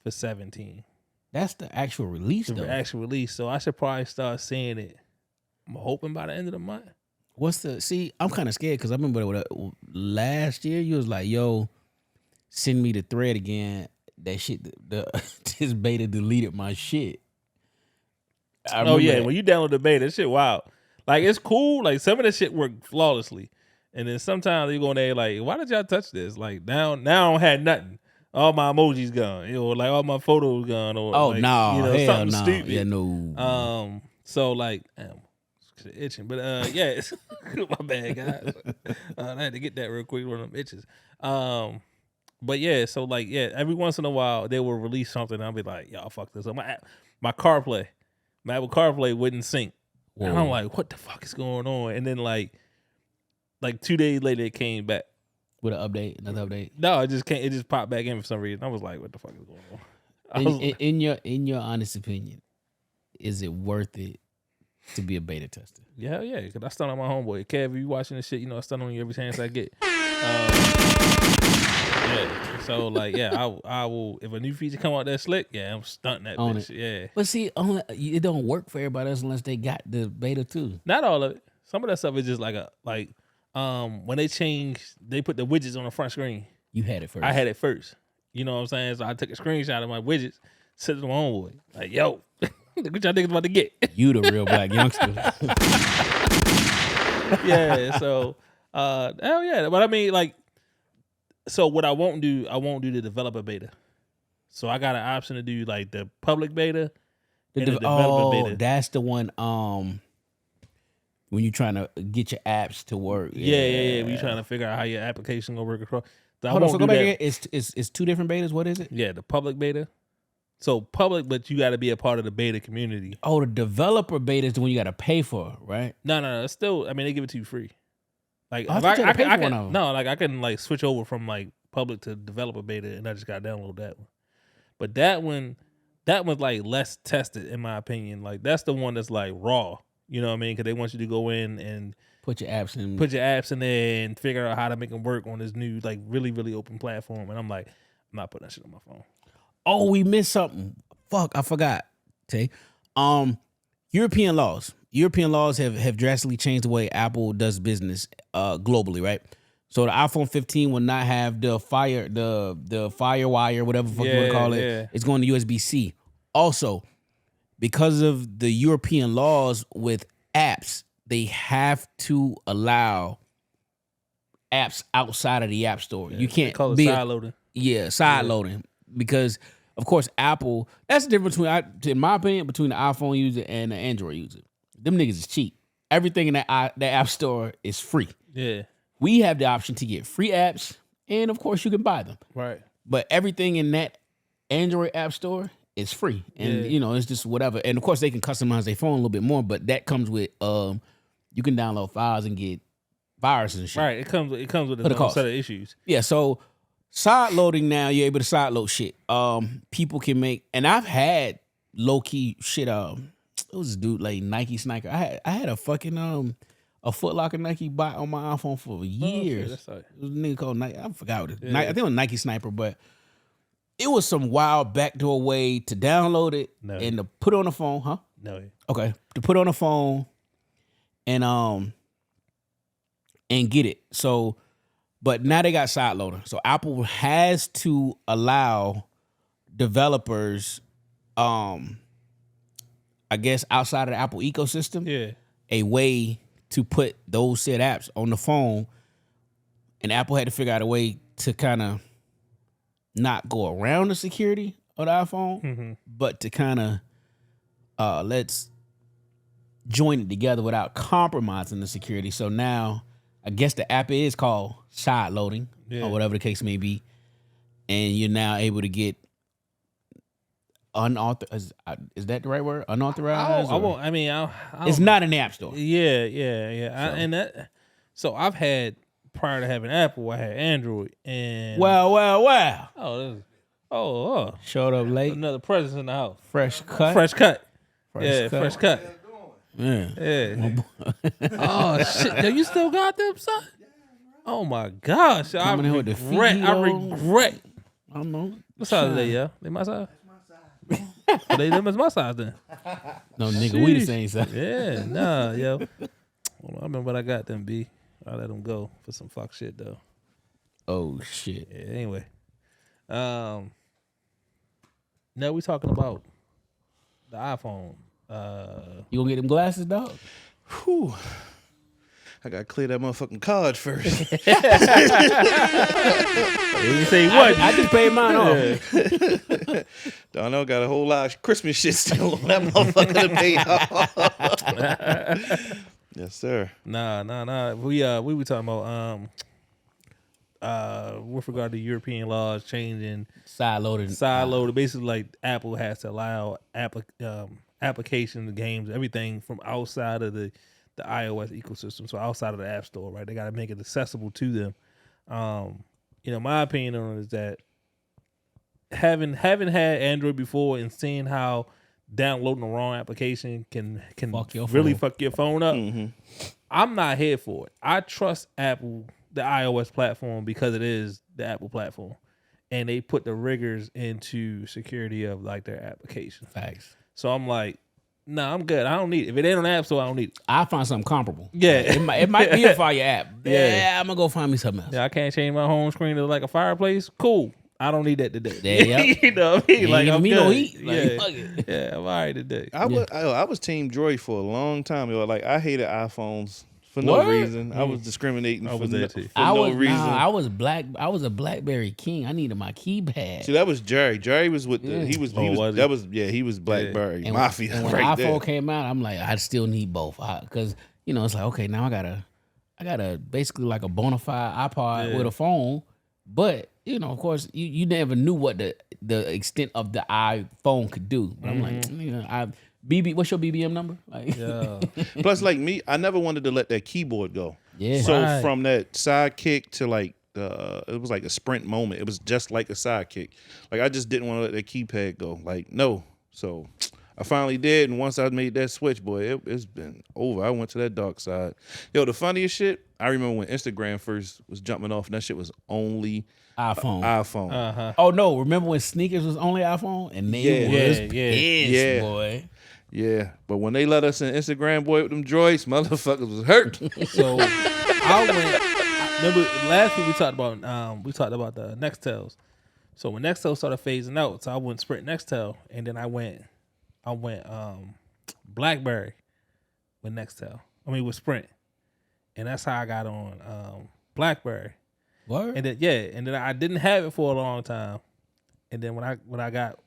for 17. That's the actual release though. The actual release. So I should probably start seeing it. I'm hoping by the end of the month. I'm kind of scared because I remember last year you was like, yo, send me the thread again. That shit, this beta deleted my shit. When you download the beta, that shit wild. Like it's cool. Like some of that shit worked flawlessly. And then sometimes you go in there like, why did y'all touch this? Like now I don't have nothing. All my emojis gone. You know, like all my photos gone. Or Oh like, no, you know, hell something no. stupid. Yeah, no. So like, damn, itching. But yeah, it's my bad, guys. I had to get that real quick. One of them itches. But yeah, so like, yeah, every once in a while they will release something. And I'll be like, y'all fuck this up. My CarPlay, my Apple CarPlay wouldn't sync. Whoa. And I'm like, what the fuck is going on? And then like 2 days later it came back. With an update, another update. No, it just can't. It just popped back in for some reason. I was like, "What the fuck is going on?" In your honest opinion, is it worth it to be a beta tester? Yeah, because I stun on my homeboy. Kev, you watching this shit? You know I stun on you every chance I get. Yeah. So like, yeah, I will. If a new feature come out that slick, yeah, I'm stunting that On bitch. Yeah. But see, it don't work for everybody else unless they got the beta too. Not all of it. Some of that stuff is just like when they put the widgets on the front screen. You had it first. I had it first. You know what I'm saying? So I took a screenshot of my widgets, sent it to my homeboy. Like, yo, look what y'all niggas about to get. You the real black youngster. Yeah, so hell yeah. But I mean, like, so what I won't do the developer beta. So I got an option to do like the public beta and the developer beta. That's the one when you're trying to get your apps to work. Yeah. When you're trying to figure out how your application gonna work across. So Hold on, so go back again. It's two different betas. What is it? Yeah, the public beta. So public, but you got to be a part of the beta community. Oh, the developer beta is the one you got to pay for, right? No. It's still, I mean, they give it to you free. Like, I if thought you had to pay for one of them. No, like I can like switch over from like public to developer beta, and I just got to download that one. But that one's like less tested in my opinion. Like that's the one that's like raw. You know what I mean? Because they want you to go in and put your apps in there and figure out how to make them work on this new like really really open platform. And I'm like, I'm not putting that shit on my phone. Oh, we missed something. Fuck, I forgot. Okay. European laws. European laws have drastically changed the way Apple does business globally, right? So the iPhone 15 will not have the FireWire, whatever the fuck you want to call it. Yeah. It's going to USB-C. Also, because of the European laws with apps, they have to allow apps outside of the App Store. Yeah, you can't call it be side loading. Yeah, side loading. Because of course Apple, that's the difference in my opinion, between the iPhone user and the Android user. Them niggas is cheap. Everything in that App Store is free. Yeah. We have the option to get free apps, and of course you can buy them. Right. But everything in that Android App Store is free, and you know it's just whatever. And of course they can customize their phone a little bit more, but that comes with you can download files and get viruses and shit. Right. It comes with its own set of issues. Yeah. So side loading now, you're able to side load shit. People can make, and I've had low key shit. It was a dude like Nike Sniper. I had a fucking a Foot Locker Nike bot on my iPhone for years. That's right. It was a nigga called Nike. I forgot what it. Yeah. I think it was Nike Sniper, but it was some wild backdoor way to download it and to put it on the phone, huh? No. Okay, to put it on the phone and get it. So, but now they got side loader. So Apple has to allow developers, I guess outside of the Apple ecosystem, a way to put those said apps on the phone. And Apple had to figure out a way to kind of not go around the security of the iPhone, but to kind of let's join it together without compromising the security. So now I guess the app is called side loading or whatever the case may be. And you're now able to get unauthorized. Is that the right word? Unauthorized? It's not in the App Store. Yeah. So I've had, prior to having Apple, I had Android. And Wow. Oh. Showed up late. Another presence in the house. Fresh cut. Fresh cut. Yeah. Oh shit! Yo, you still got them, son? Oh my gosh! Coming in with the feet I regret. I don't know. What size are they, yo? They my size? They them is my size then. No, nigga, we the same size. Yeah, nah, yo. Well, I remember what I got them, B. I let them go for some fuck shit though. Oh shit. Yeah, anyway. Now we talking about the iPhone. You gonna get them glasses, dog? Whew. I gotta clear that motherfucking card first. You say what? I just paid mine off. Darnell got a whole lot of Christmas shit still on that motherfucker to pay off. Yes, sir. Nah. We were talking about with regard to European laws changing Sideloaded. Basically, like Apple has to allow applications, games, everything from outside of the iOS ecosystem, so outside of the App Store, right? They got to make it accessible to them. My opinion on it is that having had Android before and seeing how downloading the wrong application can fuck your fuck your phone up, I'm not here for it. I trust Apple, the iOS platform, because it is the Apple platform, and they put the rigors into security of like their application. Facts. So I'm like, nah, I'm good. I don't need it. If it ain't on the App Store, I don't need it. I find something comparable. Yeah. It might be a fire app. Yeah. I'm gonna go find me something else. Yeah, I can't change my home screen to like a fireplace. Cool. I don't need that today. Yeah, yep. You know what I mean? Like, Ain't I'm giving me good. no heat. Like, Yeah. fuck it. Yeah, I'm all right today. I was Team Droid for a long time. Yo. Like I hated iPhones for no Word? reason. I was discriminating I was for there too. no reason. I was a BlackBerry king. I needed my keypad. See, that was Jerry. Jerry was with the. He was. Oh, He was. was he? That was. Yeah, he was BlackBerry And Mafia and when right iPhone there. came out, I'm like, I still need both because it's like, okay, now I gotta basically like a bona fide iPod with a phone, but of course, you never knew what the extent of the iPhone could do. But I'm like, what's your BBM number? Like, Plus, like me, I never wanted to let that keyboard go. yeah. So Right. from that sidekick to like it was like a sprint moment. It was just like a sidekick. Like I just didn't want to let that keypad go. Like no. So I finally did, and once I made that switch, boy, it's been over. I went to that dark side. Yo, the funniest shit, I remember when Instagram first was jumping off, and that shit was only iPhone. Oh no! Remember when sneakers was only iPhone and they was pissed, Yeah. boy. Yeah, but when they let us in Instagram, boy, with them droids, motherfuckers was hurt. So remember last week we talked about the Nextels. So when Nextel started phasing out, so I went Sprint Nextel, and then I went BlackBerry with Nextel. With Sprint, and that's how I got on BlackBerry. What? And then I didn't have it for a long time, and then when I got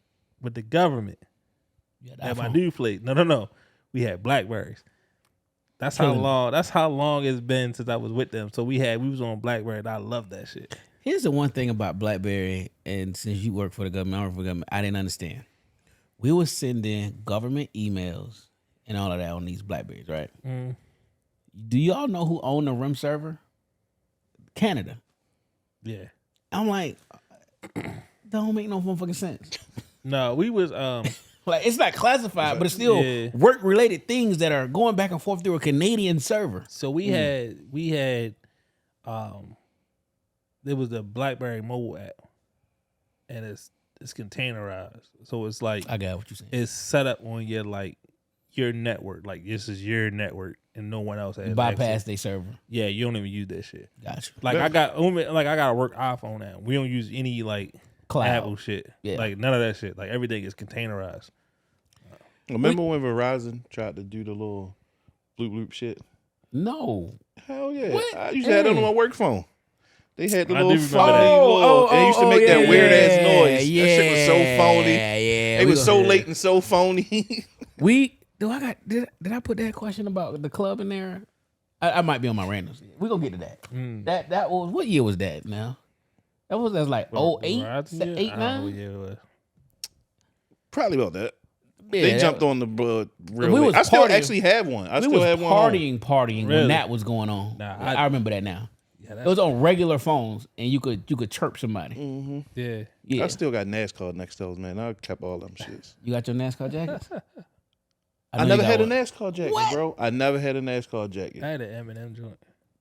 with the government at my new place, no, we had Blackberries. That's how long it's been since I was with them. So we was on BlackBerry, and I love that shit. Here's the one thing about BlackBerry, and since you work for the government, I work for the government, I didn't understand. We were sending government emails and all of that on these Blackberries, right? Do y'all know who owned the RIM server? Canada. Yeah. I'm like, don't make no motherfucking sense. No, we was Like, it's not classified, but it's still work-related things that are going back and forth through a Canadian server. So we had there was the BlackBerry mobile app, and it's containerized. So it's like I got what you're saying. it's set up on your network. Like this is your network, and no one else has Bypass access. their server. Yeah, you don't even use that shit. Gotcha. Like I got a work iPhone now. We don't use any like Cloud. Apple shit. Yeah. Like none of that shit. Like everything is containerized. Remember when Verizon tried to do the little bloop bloop shit? No. Hell yeah. What? I used to have that on my work phone. They had the I do little remember phony that. and they used to make that weird ass noise. Yeah, that shit was so phony. Yeah, It was so late and so phony. Did I put that question about the club in there? I might be on my randoms. We gonna get to that. That was, what year was that now? That was like 08, Verizon, 8, I don't know 9? what year it was. Probably about that. Yeah, They that jumped was- on the real We late. was I still partying. actually have one. I We still was have one. home. partying Really? when that was going on. Nah, I remember that now. Yeah, It was on regular phones, and you could chirp somebody. yeah. Yeah, I still got NASCAR Nextels, man. I kept all them shits. you got your NASCAR jackets. I know never you had a got one. NASCAR jacket, bro. I never had a NASCAR jacket. I had an Eminem joint.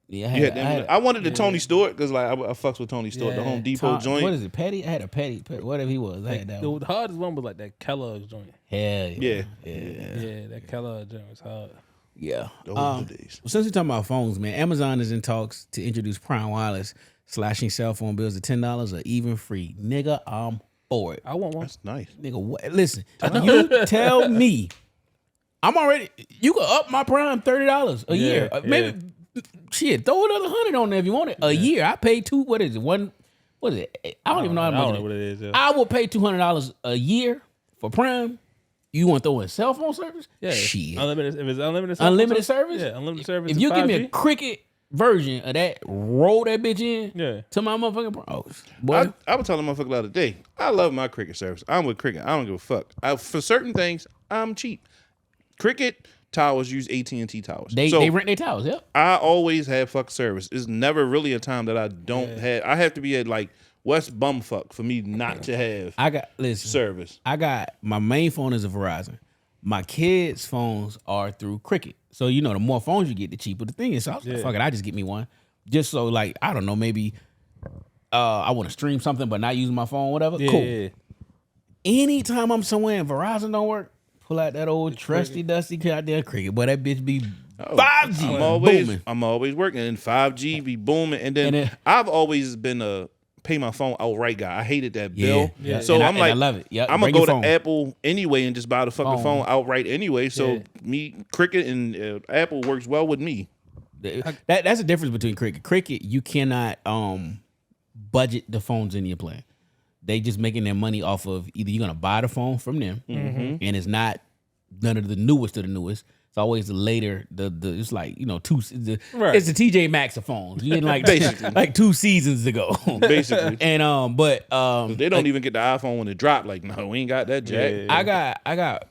Yeah, You had them- I wanted the Tony Stewart because like I fucks with Tony Stewart, the Yeah. Home Depot joint. What is it, Petty? I had a Petty, whatever he was. I had that one. The hardest one was like that Kellogg's joint. Hell Yeah. Yeah, that Kellogg joint was hard. yeah. Those were the days. Since we're talking about phones, man, Amazon is in talks to introduce Prime Wireless, slashing cell phone bills to $10 or even free. Nigga, I'm for it. I want one. That's nice. Nigga, what? Listen, you tell me. I'm already. You could up my Prime $30 a year, maybe Shit, throw another 100 on there if you want it. A year, I paid two. What is it? One. What is it? I don't even know how I much. don't know what it is. Yeah. I will pay $200 a year for Prime. You want to throw in cell phone service? Yeah. Shit. Unlimited. If it's unlimited. Unlimited service? Yeah, unlimited service. If and you give me a 5G. Cricket version of that, roll that bitch in Yeah. to my motherfucking boy. I was telling motherfucker the other day, I love my Cricket service. I'm with Cricket. I don't give a fuck. For certain things, I'm cheap. Cricket towers use AT&T towers. They rent their towers, yeah. I always have fuck service. It's never really a time that I don't have. I have to be at like West Bumfuck for me not to have service. I got my main phone is a Verizon. My kids' phones are through Cricket. So the more phones you get, the cheaper the thing is. So I was like, fuck it, I just get me one. Just so like, I don't know, maybe I want to stream something but not using my phone, whatever. Yeah, cool. yeah. Anytime I'm somewhere and Verizon don't work, pull out that old trusty dusty goddamn Cricket. Boy, that bitch be 5G. I'm always working, and 5G be booming. And then I've always been a pay my phone outright guy. I hated that bill. Yeah. So And I'm I like, love it. Yep. I'm gonna Bring your go phone. to Apple anyway and just buy the fucking phone outright anyway. So me, Cricket and Apple works well with me. That's the difference between Cricket. Cricket, you cannot budget the phones in your plan. They just making their money off of either you're gonna buy the phone from them, and it's not none of the newest of the newest. It's always the later. It's like it's the TJ Maxx of phones. You didn't like 2 seasons ago, basically. And they don't even get the iPhone when it dropped. Like, no, we ain't got that jack. I got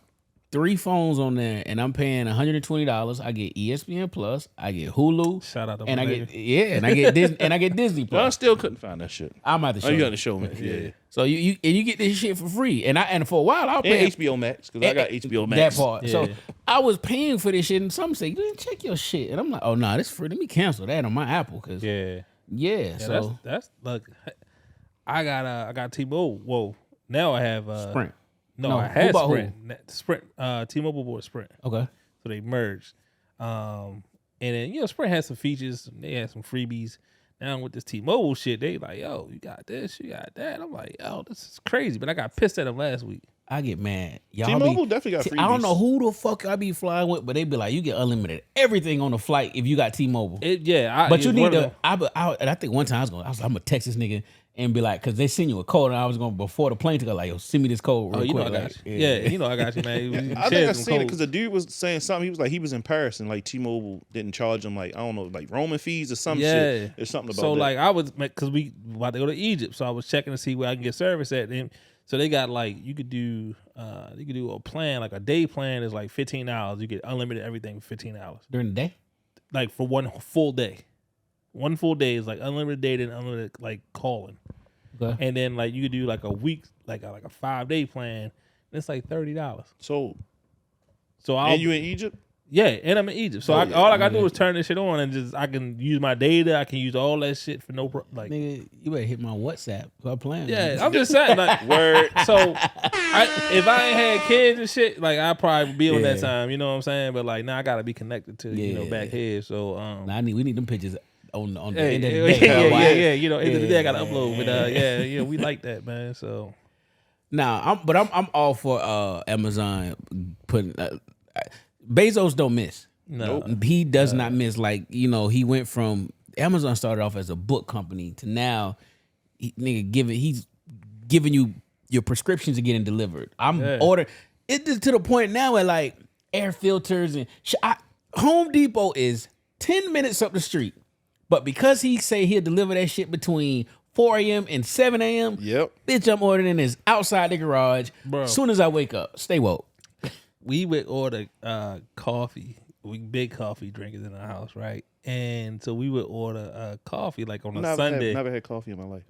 3 phones on there, and I'm paying $120. I get ESPN Plus, I get Hulu, Shout out to and my I baby. get Disney, and I get Disney But I Plus. still couldn't find that shit. I'm about to show You you. got to show me. Yeah. So you get this shit for free, and for a while I was paying And HBO Max, because I got HBO Max. that part. Yeah. So I was paying for this shit, and some say you didn't check your shit, and I'm like, oh no, this free. Let me cancel that on my Apple, cause Yeah. so That's look. I got T-Mobile. Whoa. Now I have Sprint. No, No, I who had bought Sprint. Sprint. T-Mobile bought Sprint. Okay. So they merged. And then Sprint had some features. They had some freebies. Now with this T-Mobile shit, they like, yo, you got this, you got that. I'm like, yo, this is crazy. But I got pissed at them last week. I get mad. Y'all T-Mobile definitely got freebies. I don't know who the fuck I be flying with, but they be like, you get unlimited everything on the flight if you got T-Mobile. But you need to. And I think one time I'm gonna text this nigga and be like, because they send you a code, and I was going before the plane to go like, yo, send me this code real quick. I got you. Yeah, I got you, man. I think I seen it because the dude was saying something. He was like, he was in Paris and like T-Mobile didn't charge him like, I don't know, like roaming fees or some shit. There's something about so that. like I was, because we about to go to Egypt, so I was checking to see where I can get service at. And so they got like you could do a plan, like a day plan is like $15. You get unlimited everything for $15 During the day? like for one full day. One full day is like unlimited data and unlimited like calling. Okay. And then like you could do like a week, like a 5-day plan. And it's like $30. So I'll, and you in Egypt? Yeah, and I'm in Egypt. So all I gotta do is turn this shit on and I can use my data. I can use all that shit for no like. Nigga, you better hit my WhatsApp. I'm playing. Yeah, I'm just saying like Word. So if I ain't had kids and shit, like I'd probably be on that time. You know what I'm saying? But like now I gotta be connected to back here. So we need them pictures on the hey, end of the day. yeah. End of the day I gotta upload. But we like that, man. So Nah, I'm all for Amazon putting. Bezos don't miss. no, He does not miss. Like he went from Amazon started off as a book company to now, he's giving you your prescriptions are getting delivered. I'm ordering it to the point now where like air filters and Home Depot is 10 minutes up the street, but because he say he'll deliver that shit between 4 a.m. and 7 a.m. Yep. Bitch, I'm ordering this outside the garage. Bro. Soon as I wake up, stay woke. we would order coffee. We big coffee drinkers in our house, right? And so we would order coffee like on a Sunday. Never had coffee in my life.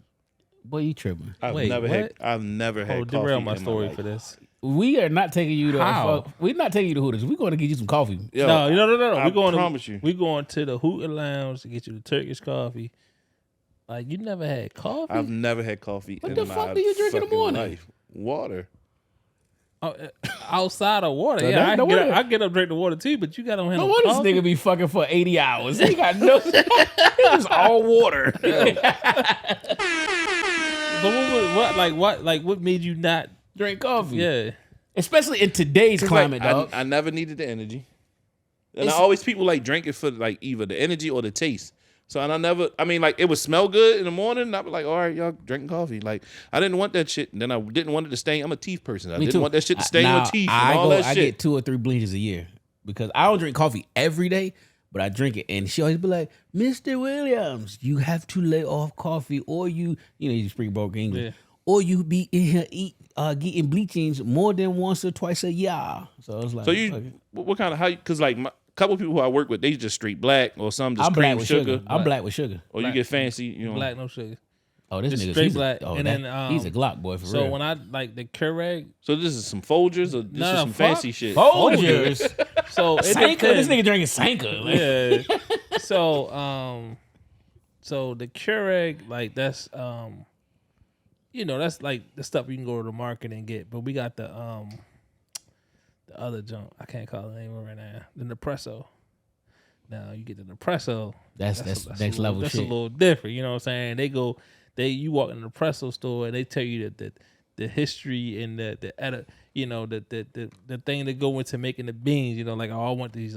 Boy, you tripping. I've Wait, never what? had coffee Derail my in story life. for this. We are not taking you to How? we're not taking you to Hooters. We're going to get you some coffee. Yo, No. I promise you. We're going to the Hooter Lounge to get you the Turkish coffee. Like you never had coffee? I've never had coffee What in the my fuck do you drink in the fucking morning? life. Water. Outside of water. No, Yeah, no wonder. I get up drink the water too, but you got to handle No wonder this coffee. nigga be fucking for 80 hours. He got no. It was all water. But what made you not? Drink coffee. Yeah. Especially in today's climate, Like, dog. I never needed the energy. And I always people like drink it for like either the energy or the taste. So and I mean, like it would smell good in the morning. And I'd be like, all right, y'all drinking coffee. Like I didn't want that shit. And then I didn't want it to stain. I'm a teeth person. I didn't want that shit to stain your teeth and all that shit. I get 2 or 3 bleaches a year because I don't drink coffee every day, but I drink it. And she always be like, Mr. Williams, you have to lay off coffee or you speak broken English, or you be in here getting bleachings more than once or twice a year. So it's like, what kind of because like my couple people who I work with, they just straight black or some just cream sugar. I'm black with sugar. Or you get fancy, you know. Black no sugar. Oh, this Just nigga straight black. And then he's a Glock boy for real. So when I like the Keurig, So this is some Folgers or this is some fancy shit? Folgers. so it Sanka, this depends. nigga drinking Sanka. Yeah. So the Keurig, like that's that's like the stuff you can go to the market and get. But we got the other junk. I can't call the name of it right now. The Nespresso. Now you get the Nespresso. That's next level That's shit. a little different. You know what I'm saying? You walk in the Nespresso store and they tell you that the history and the thing that go into making the beans. You know, like I want these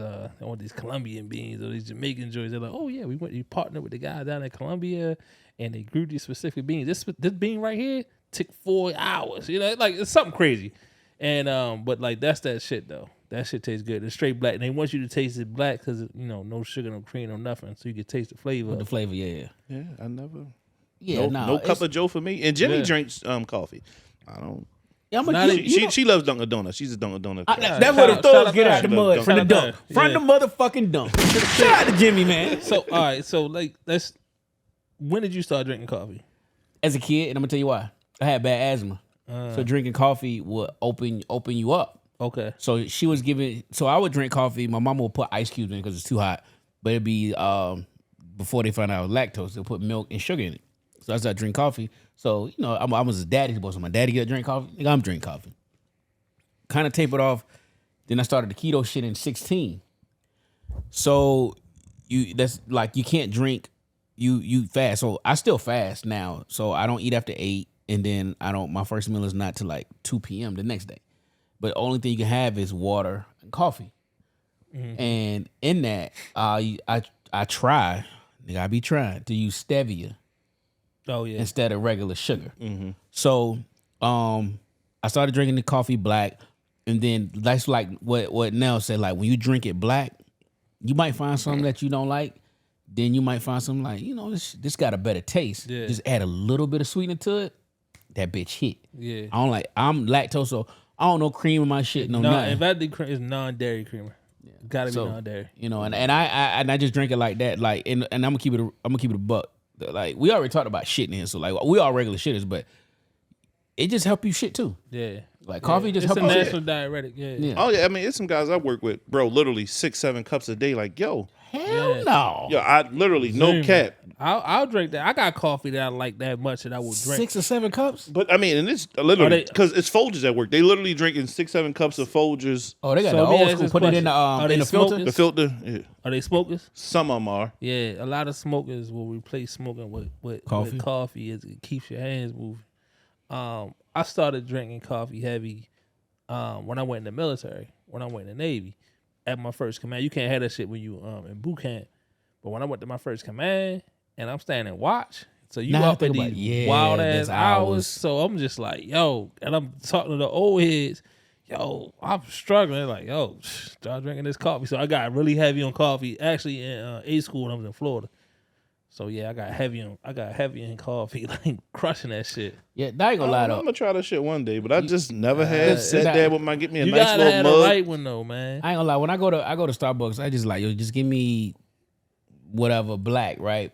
Colombian beans or these Jamaican joints. They're like, oh yeah, you partnered with the guy down in Colombia and they grew these specific beans. This bean right here took 4 hours. You know, like it's something crazy. And but like that's that shit though. That shit tastes good. It's straight black. And they want you to taste it black because no sugar, no cream, no nothing, so you can taste the flavor. With the flavor, yeah. Yeah, I never. Yeah, no cup of Joe for me. And Jimmy drinks coffee. I don't. Yeah, She loves Dunkin' Donuts. She's a Dunkin' Donuts. That's where the Shout thugs out get to out the her. mud from the Shout out to dunk. her. From the motherfucking dunk. Shout out to Jimmy, man. So all right, so like when did you start drinking coffee? As a kid, and I'm gonna tell you why. I had bad asthma, so drinking coffee would open you up. Okay. So she was giving. So I would drink coffee. My mama would put ice cubes in because it's too hot. But it'd be before they found out I was lactose, they'll put milk and sugar in it. So I started drinking coffee. So I was his daddy's boy. So my daddy get to drink coffee. Nigga, I'm drinking coffee. Kind of tapered off. Then I started the keto shit in 16. So you can't drink. You fast. So I still fast now. So I don't eat after 8, and then my first meal is not till like 2 p.m. the next day. But the only thing you can have is water and coffee. Mm-hmm. And in that, I try, nigga, I be trying to use stevia. Oh yeah. Instead of regular sugar. Mm-hmm. So I started drinking the coffee black, and then that's like what Nell said. Like when you drink it black, you might find something that you don't like. Then you might find something like this got a better taste. Yeah. Just add a little bit of sweetener to it. That bitch hit. Yeah. I'm lactose, so I don't know cream in my shit. Nothing. If I do cream, it's non-dairy creamer. Yeah. Gotta be non-dairy. And I just drink it like that. Like and I'm gonna keep it a buck. Like we already talked about shit in here, so like we all regular shitters, but it just help you shit too. Yeah. Like coffee just help you. It's you a shit. natural diuretic. Yeah. Oh yeah, I mean, it's some guys I work with, bro. Literally 6-7 cups a day. Like yo, Hell no. yo, I literally no cap. I'll drink that. I got coffee that I like that much that I will drink. 6 or 7 cups. But I mean, and it's literally because it's Folgers at work. They literally drinking 6-7 cups of Folgers. Oh, they got So the let me old ask school. this Put it in question. the filter. The filter. Yeah. Are they smokers? Some of them are. Yeah, a lot of smokers will replace smoking with coffee as it keeps your hands moving. I started drinking coffee heavy when I went in the military, when I went in the Navy. At my first command, you can't have that shit when you in boot camp. But when I went to my first command and I'm standing watch, so you up in these wild ass hours. So I'm just like, yo, and I'm talking to the old heads. Yo, I'm struggling. Like, yo, start drinking this coffee. So I got really heavy on coffee. Actually, in A school when I was in Florida. So yeah, I got heavy in coffee, like crushing that shit. Yeah, that ain't gonna lie I'm though. gonna try that shit one day, but I just never had sat there with get me a You nice gotta little have mug. the right one though, man. I ain't gonna lie. When I go to Starbucks, I just like, yo, just give me whatever black, right?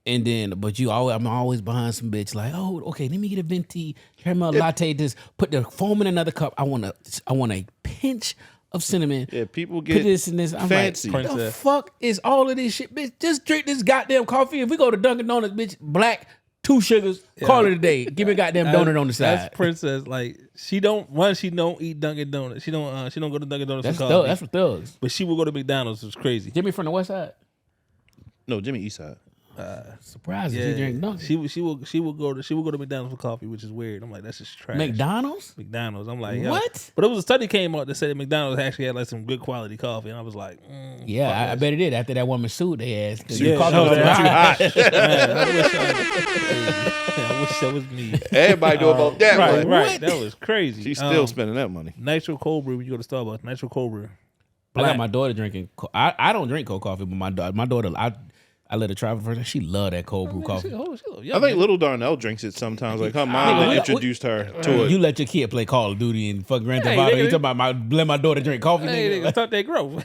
And then, but I'm always behind some bitch like, oh, okay, let me get a venti caramel latte. Just put the foam in another cup. I want a pinch of cinnamon. Yeah, people get put this in this. I'm fancy. like, the fuck is all of this shit, bitch? Just drink this goddamn coffee. If we go to Dunkin' Donuts, bitch, black, 2 sugars, call it a day. Give me a goddamn donut on the side. That's Princess. Like she don't eat Dunkin' Donuts. She don't go to Dunkin' Donuts. That's for thugs. But she will go to McDonald's. It's crazy. Jimmy from the West Side. No, Jimmy Eastside. Surprised if you drink Dunkin'. She would go to McDonald's for coffee, which is weird. I'm like, that's just trash. McDonald's? I'm like, yo. What? But it was a study came out that said that McDonald's actually had like some good quality coffee, and I was like, Yeah, I bet it did. After that woman sued their ass. Yeah, Coffee oh, was too that's hot. Man, I wish that was me. Everybody know about that. Right, Like, right. That was crazy. She's still spending that money. Nitro cold brew when you go to Starbucks. Nitro cold brew. I got my daughter drinking. I don't drink cold coffee, but my daughter, I let her try it first. She loved that cold brew coffee. I think little Darnell drinks it sometimes. Like her mom introduced her to it. You let your kid play Call of Duty and fuck Grand Theft Hey, Auto. nigga. You talking about let my daughter drink coffee? Hey, Nigga? niggas thought they grow.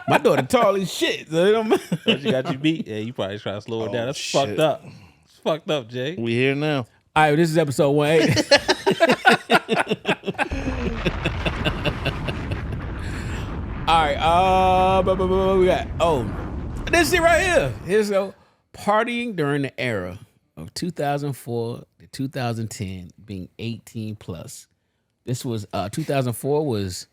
My daughter tall as shit. So it don't matter. She got you beat. Yeah, you probably try to slow it down. That's shit. fucked up. It's fucked up, Jay. We here now. All right, this is episode 180. All right, we got this shit right here. Here's partying during the era of 2004 to 2010, being 18 plus. This was 2004 was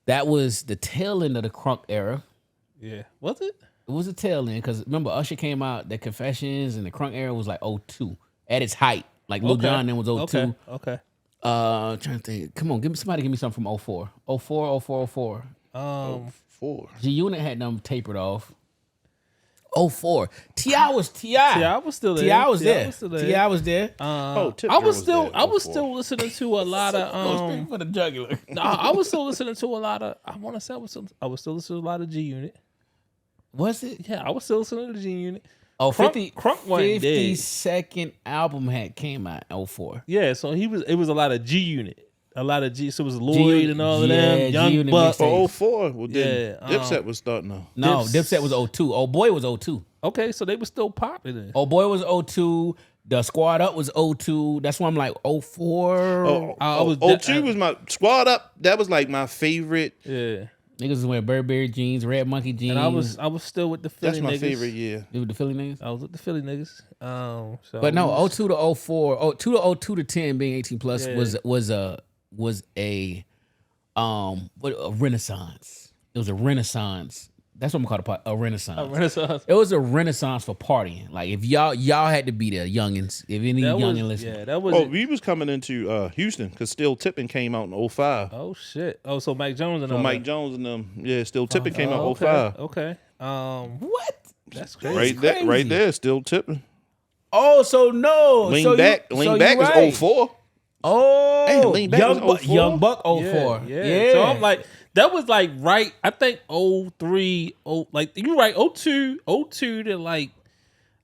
the tail end of the crunk era. Yeah. Was it? It was a tail end because remember Usher came out, the Confessions and the crunk era was like 02 at its height. Like Lil Jon then was 02. Okay. Trying to think. Come on, give me something from 04. 04. 4. G Unit had them tapered off. 04. T.I. was T.I. T.I. was still there. T.I. was T.I. there. was still there. T.I. was there. Tip I Drill was still there, I was 04. still listening to a lot of for the jugular. no, I was still listening to a lot of I want to say I was still listening to a lot of G Unit. Was it? Yeah, I was still listening to G Unit. Oh, Crunk wasn't dead. 52nd album came out in 04. Yeah, so it was a lot of G Unit. A lot of G, so it was Lloyd and all of them. Young G-Unit Buck. mixtape. For 04, well then Yeah, Dipset was starting to. No, Dipset was 02. Oh Boy was 02. Okay, so they were still popping then. Oh Boy was 02. The Squad Up was 02. That's why I'm like 04. I was 02 was my Squad Up. That was like my favorite. Yeah. Niggas was wearing Burberry jeans, Red Monkey jeans. And I was still with the Philly That's my niggas. favorite year. You with the Philly niggas? I was with the Philly niggas. So But no, 02 to 04, 02 to 02 to 10 being 18 plus Yeah. was a renaissance. It was a renaissance. That's what I'm calling a renaissance. Renaissance. It was a renaissance for partying. Like if y'all had to be there, youngins. If any youngin listening. Yeah, that was Oh, we was coming into Houston because Still Tippin' came out in 05. Oh shit. Oh, so Mike Jones and So all Mike that. Jones and them, yeah, Still Tippin' came out in okay. 05. Okay. What? That's crazy. Right there, Still Tippin'. Oh, so no. Lean Back right. is 04. Oh, Damn, Lean Back was 04? Young Buck 04. Yeah. So I'm like, that was like right. I think 03, like you right, 02 to like,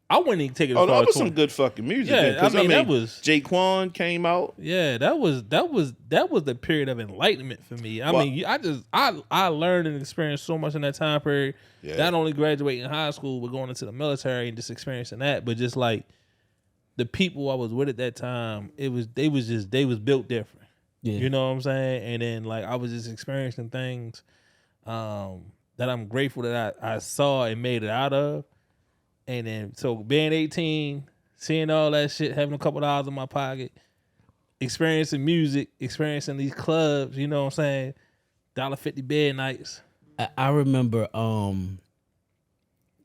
I wouldn't even take it. Oh, as far that was as some good fucking music. Yeah, then, 'cause, I mean, that was- Jaquan came out. Yeah, that was the period of enlightenment for me. I mean, I learned and experienced so much in that time period. Yeah. Not only graduating high school, but going into the military and just experiencing that, but just like the people I was with at that time, they was built different. Yeah. You know what I'm saying? And then like I was just experiencing things that I'm grateful that I saw and made it out of. And then so being 18, seeing all that shit, having a couple dollars in my pocket, experiencing music, experiencing these clubs, you know what I'm saying? $1.50 bed nights. I remember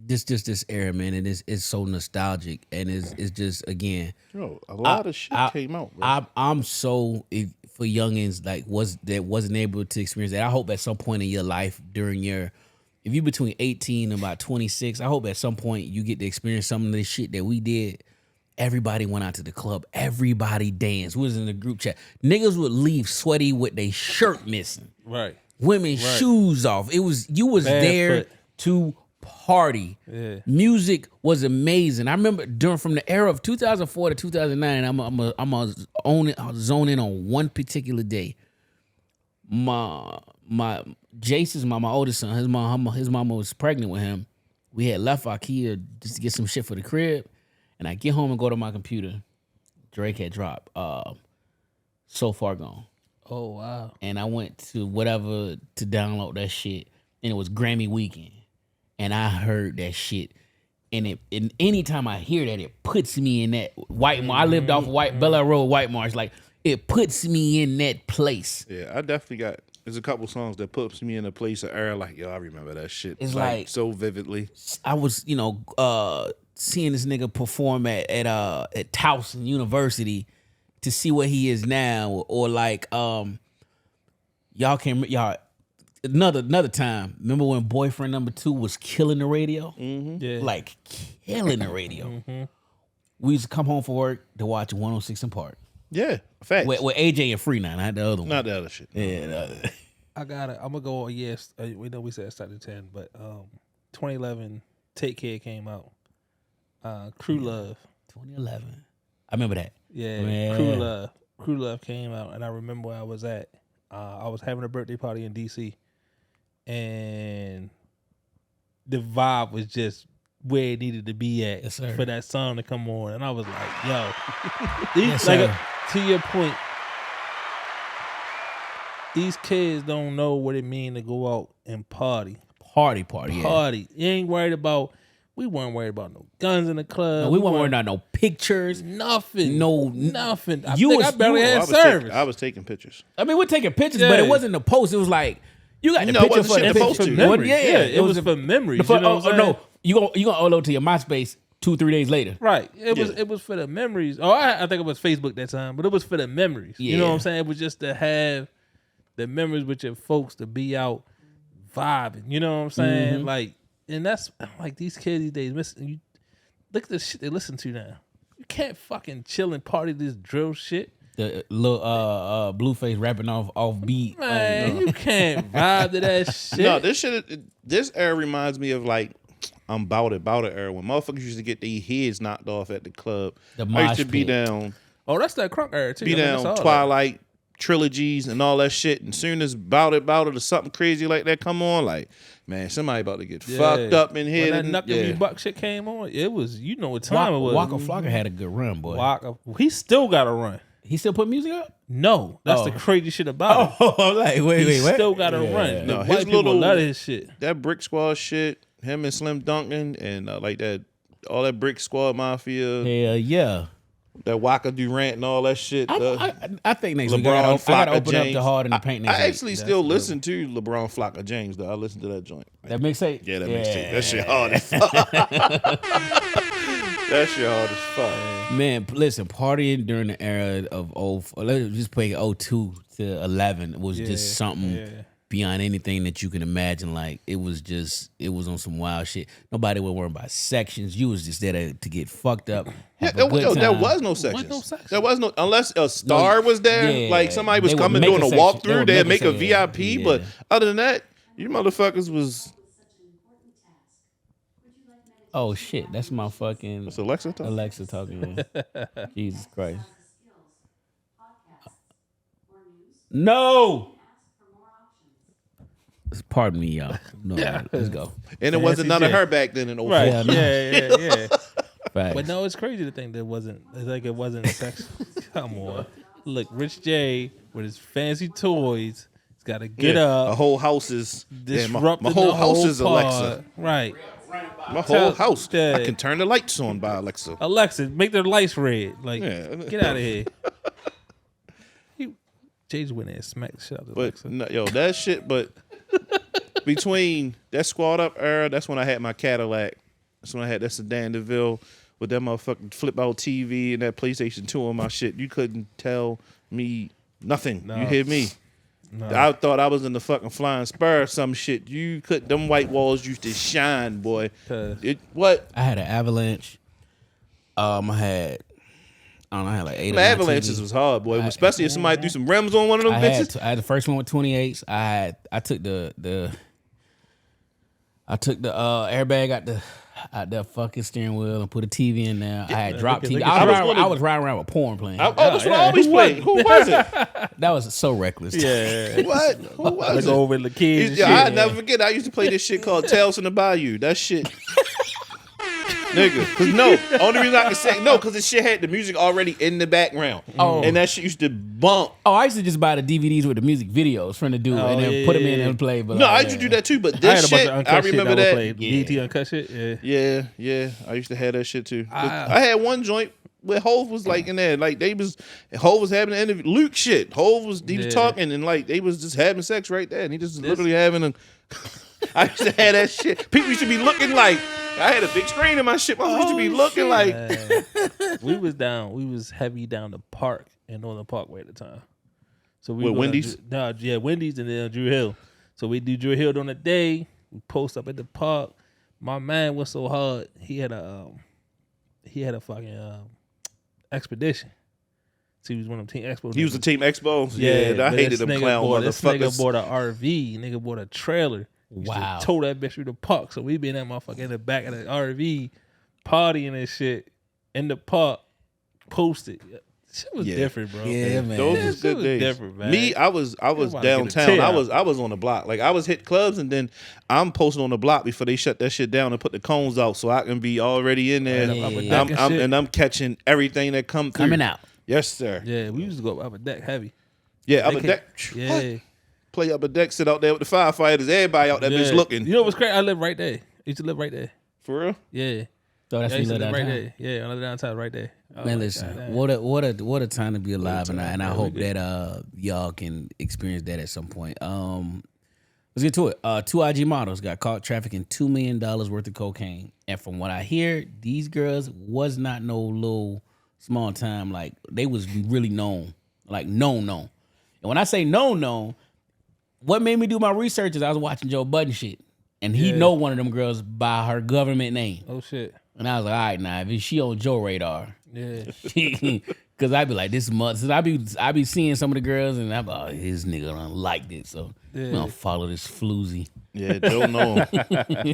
this era, man, and it's so nostalgic, and it's just again. Bro, a lot of shit came out, bro. I'm so for youngins like wasn't able to experience that. I hope at some point in your life during your, if you're between 18 and about 26, I hope at some point you get to experience some of this shit that we did. Everybody went out to the club. Everybody danced. We was in the group chat. Niggas would leave sweaty with their shirt missing. Right. Women's shoes off. You was there Barefoot. to party. Yeah. Music was amazing. I remember from the era of 2004 to 2009, I'm zone in on one particular day. My Jason's my oldest son, his mama was pregnant with him. We had left Ikea just to get some shit for the crib, and I get home and go to my computer. Drake had dropped So Far Gone. Oh wow. And I went to whatever to download that shit, and it was Grammy weekend. And I heard that shit, and anytime I hear that, it puts me in that White Marsh. I lived off Bel Air Road, White Marsh. Like it puts me in that place. Yeah, I definitely got There's a couple songs that puts me in a place of era. Like, yo, I remember that shit. It's like so vividly. I was, seeing this nigga perform at Towson University to see what he is now, or like another time. Remember when Boyfriend Number 2 was killing the radio? Mm-hmm. Yeah. Like killing the radio. We used to come home from work to watch 106 in Park. Yeah, facts. With AJ and Free 9, I had the other one. Not the other shit. Yeah, I'm gonna go. Yes, we know we said started 10, but 2011, Take Care came out. Crew Love. 2011. I remember that. Yeah, Man. Crew Love came out, and I remember where I was at. I was having a birthday party in DC, and the vibe was just where it needed to be at Yes, sir. for that song to come on, and I was like, "Yo, Yes, like sir. to your point, these kids don't know what it means to go out and party. Party, yeah. Party. You ain't worried about. We weren't worried about no guns in the club. No, we weren't worried about no pictures. Nothing. Nothing. I think I barely had I service. was taking pictures. I mean, we're taking pictures, but it Yeah. wasn't the post. It was like you got the No, it picture wasn't for shit the to post picture. to. Memories. Yeah, It was for memories. For, you know what I'm saying? no, you gonna upload to your MySpace 2-3 days later. Right. It Yeah. was for the memories. Oh, I think it was Facebook that time, but it was for the memories. You know Yeah. what I'm saying? It was just to have the memories with your folks, to be out vibing. You know what I'm saying? Mm-hmm. Like, and that's like these kids these days missing. You look at the shit they listen to now. You can't fucking chill and party this drill shit. The little Blueface rapping off beat. Man, you can't vibe to that shit. No, this era reminds me of like I'm bout it era when motherfuckers used to get their heads knocked off at the club. The I used to mosh be pit. down, Oh, that's that crunk era too. I mean, that's all that. Twilight trilogies and all that shit. And soon as bout it or something crazy like that come on, like man, somebody about to get fucked up in here. When that Knuckle Me Buck shit came on, it was, you know what time it was. Waka Flocka had a good run, boy. He still got to run. He still put music up? No, that's the crazy shit about it. Oh, like, wait, He what? still got to run. No, No, his white people little- love his shit. That Brick Squad shit, him and Slim Duncan and like that, all that Brick Squad Mafia, Hell yeah. that Waka Durant and all that shit. I think next week LeBron I gotta Flocka open up James. the hard in the paint next I week. actually still listen to LeBron Flocka James though. I listen to that joint. That mixtape? Yeah, that mixtape. That shit hard as fuck. That shit hard as fuck. Man, listen, partying during the era of let's just play 02 to 11 was just something beyond anything that you can imagine. Like it was on some wild shit. Nobody was worrying about sections. You was just there to get fucked up. Yeah, have a good there time. was no sections. no sections. There was no, unless a star was there, yeah, like somebody was they would coming make doing a a section. They walkthrough, would they'd make make a a section, VIP. yeah. But other than that, you motherfuckers was. Oh shit, that's my fucking What's Alexa talking? Alexa talking. Jesus Christ. No. Pardon me, y'all. No, let's go. And it wasn't none of her back then in 04. Right. Yeah, no. Yeah. Facts. But no, it's crazy to think that it wasn't sex. Come on. Look, Rich J with his fancy toys, he's got to get Yeah, up. a whole house is Disrupting my whole the house is pod. Alexa. Right. My whole house. Yeah. I can turn the lights on by Alexa. Alexa, make their lights red. Like, Yeah. get out of here. Jay's went in and smacked the shit out of But Alexa. no, yo, that shit. But between that Squad Up era, that's when I had my Cadillac. That's when I had that sedan DeVille with that motherfucking flip out TV and that PlayStation 2 on my shit. You couldn't tell me nothing. No. You hear me? No. I thought I was in the fucking Flying Spur or some shit. You could. Them white walls used to shine, boy. What? I had an Avalanche. I had like 8 The Avalanches was hard, boy. Especially if somebody threw some rims on one of them I bitches. had the first one with 28s. I took the airbag out the fucking steering wheel and put a TV in there. I had drop TV. I was riding around with porn playing. That's what I always played. Who was it? That was so reckless. Yeah. What? Who was Let's it? go over the kids. and Yeah, shit. I never forget. I used to play this shit called Tales from the Bayou. That shit. Nigga. Cause only reason I can say cause the shit had the music already in the background. Oh. And that shit used to bump. Oh, I used to just buy the DVDs with the music videos from the dude and then put them in and play. But No, I used to do that too, but I had this a bunch shit, of uncut I shit remember that. that. Played. Yeah. DT uncut shit. Yeah. Yeah. I used to have that shit too. I had one joint where Hov was like in there, like Hov was having an interview. Luke shit. Hov was talking and like they was just having sex right there, and he just literally having a. I used to have that shit. People used to be looking like I had a big screen in my shit. I used to be looking like we was heavy down the park and on the Parkway at the time. So we with Wendy's. Wendy's and then Drew Hill. So we do Drew Hill on the day. We post up at the park. My man was so hard. He had a fucking expedition. So he was one of them Team Expo. He was the Team Expo. Yeah, I hated them clown motherfuckers. This nigga bought an RV. Nigga bought a trailer. Wow. Tow that bitch through the park. So we be in that motherfucker in the back of the RV partying and shit in the park. Posted. Shit was different, bro. Yeah, man. Those was good days. Different, man. Me, I was downtown. I was on the block. Like I was hit clubs and then I'm posting on the block before they shut that shit down and put the cones out so I can be already in there. I'm catching everything that come through. Coming out. Yes, sir. Yeah, we used to go up a deck heavy. Yeah, upper deck. Yeah. Play upper deck, sit out there with the firefighters. Everybody out that bitch looking. You know what's crazy? I live right there. I used to live right there. For real? Yeah. So that's I used to you live live right downtown. there. Yeah, I live downtown right there. Oh, Man, listen, what a time to be alive, and I hope that y'all can experience that at some point. Let's get to it. 2 IG models got caught trafficking $2 million worth of cocaine, and from what I hear, these girls was not no little small time. Like they was really known, like known. And when I say known, what made me do my research is I was watching Joe Budden shit, and he know one of them girls by her government name. Oh shit. And I was like, all right, now if she on Joe radar. Yeah. Cause I be like this month, I be seeing some of the girls and I'm like, oh, his nigga don't like this, so I'm gonna follow this floozy. Yeah, Joe know him.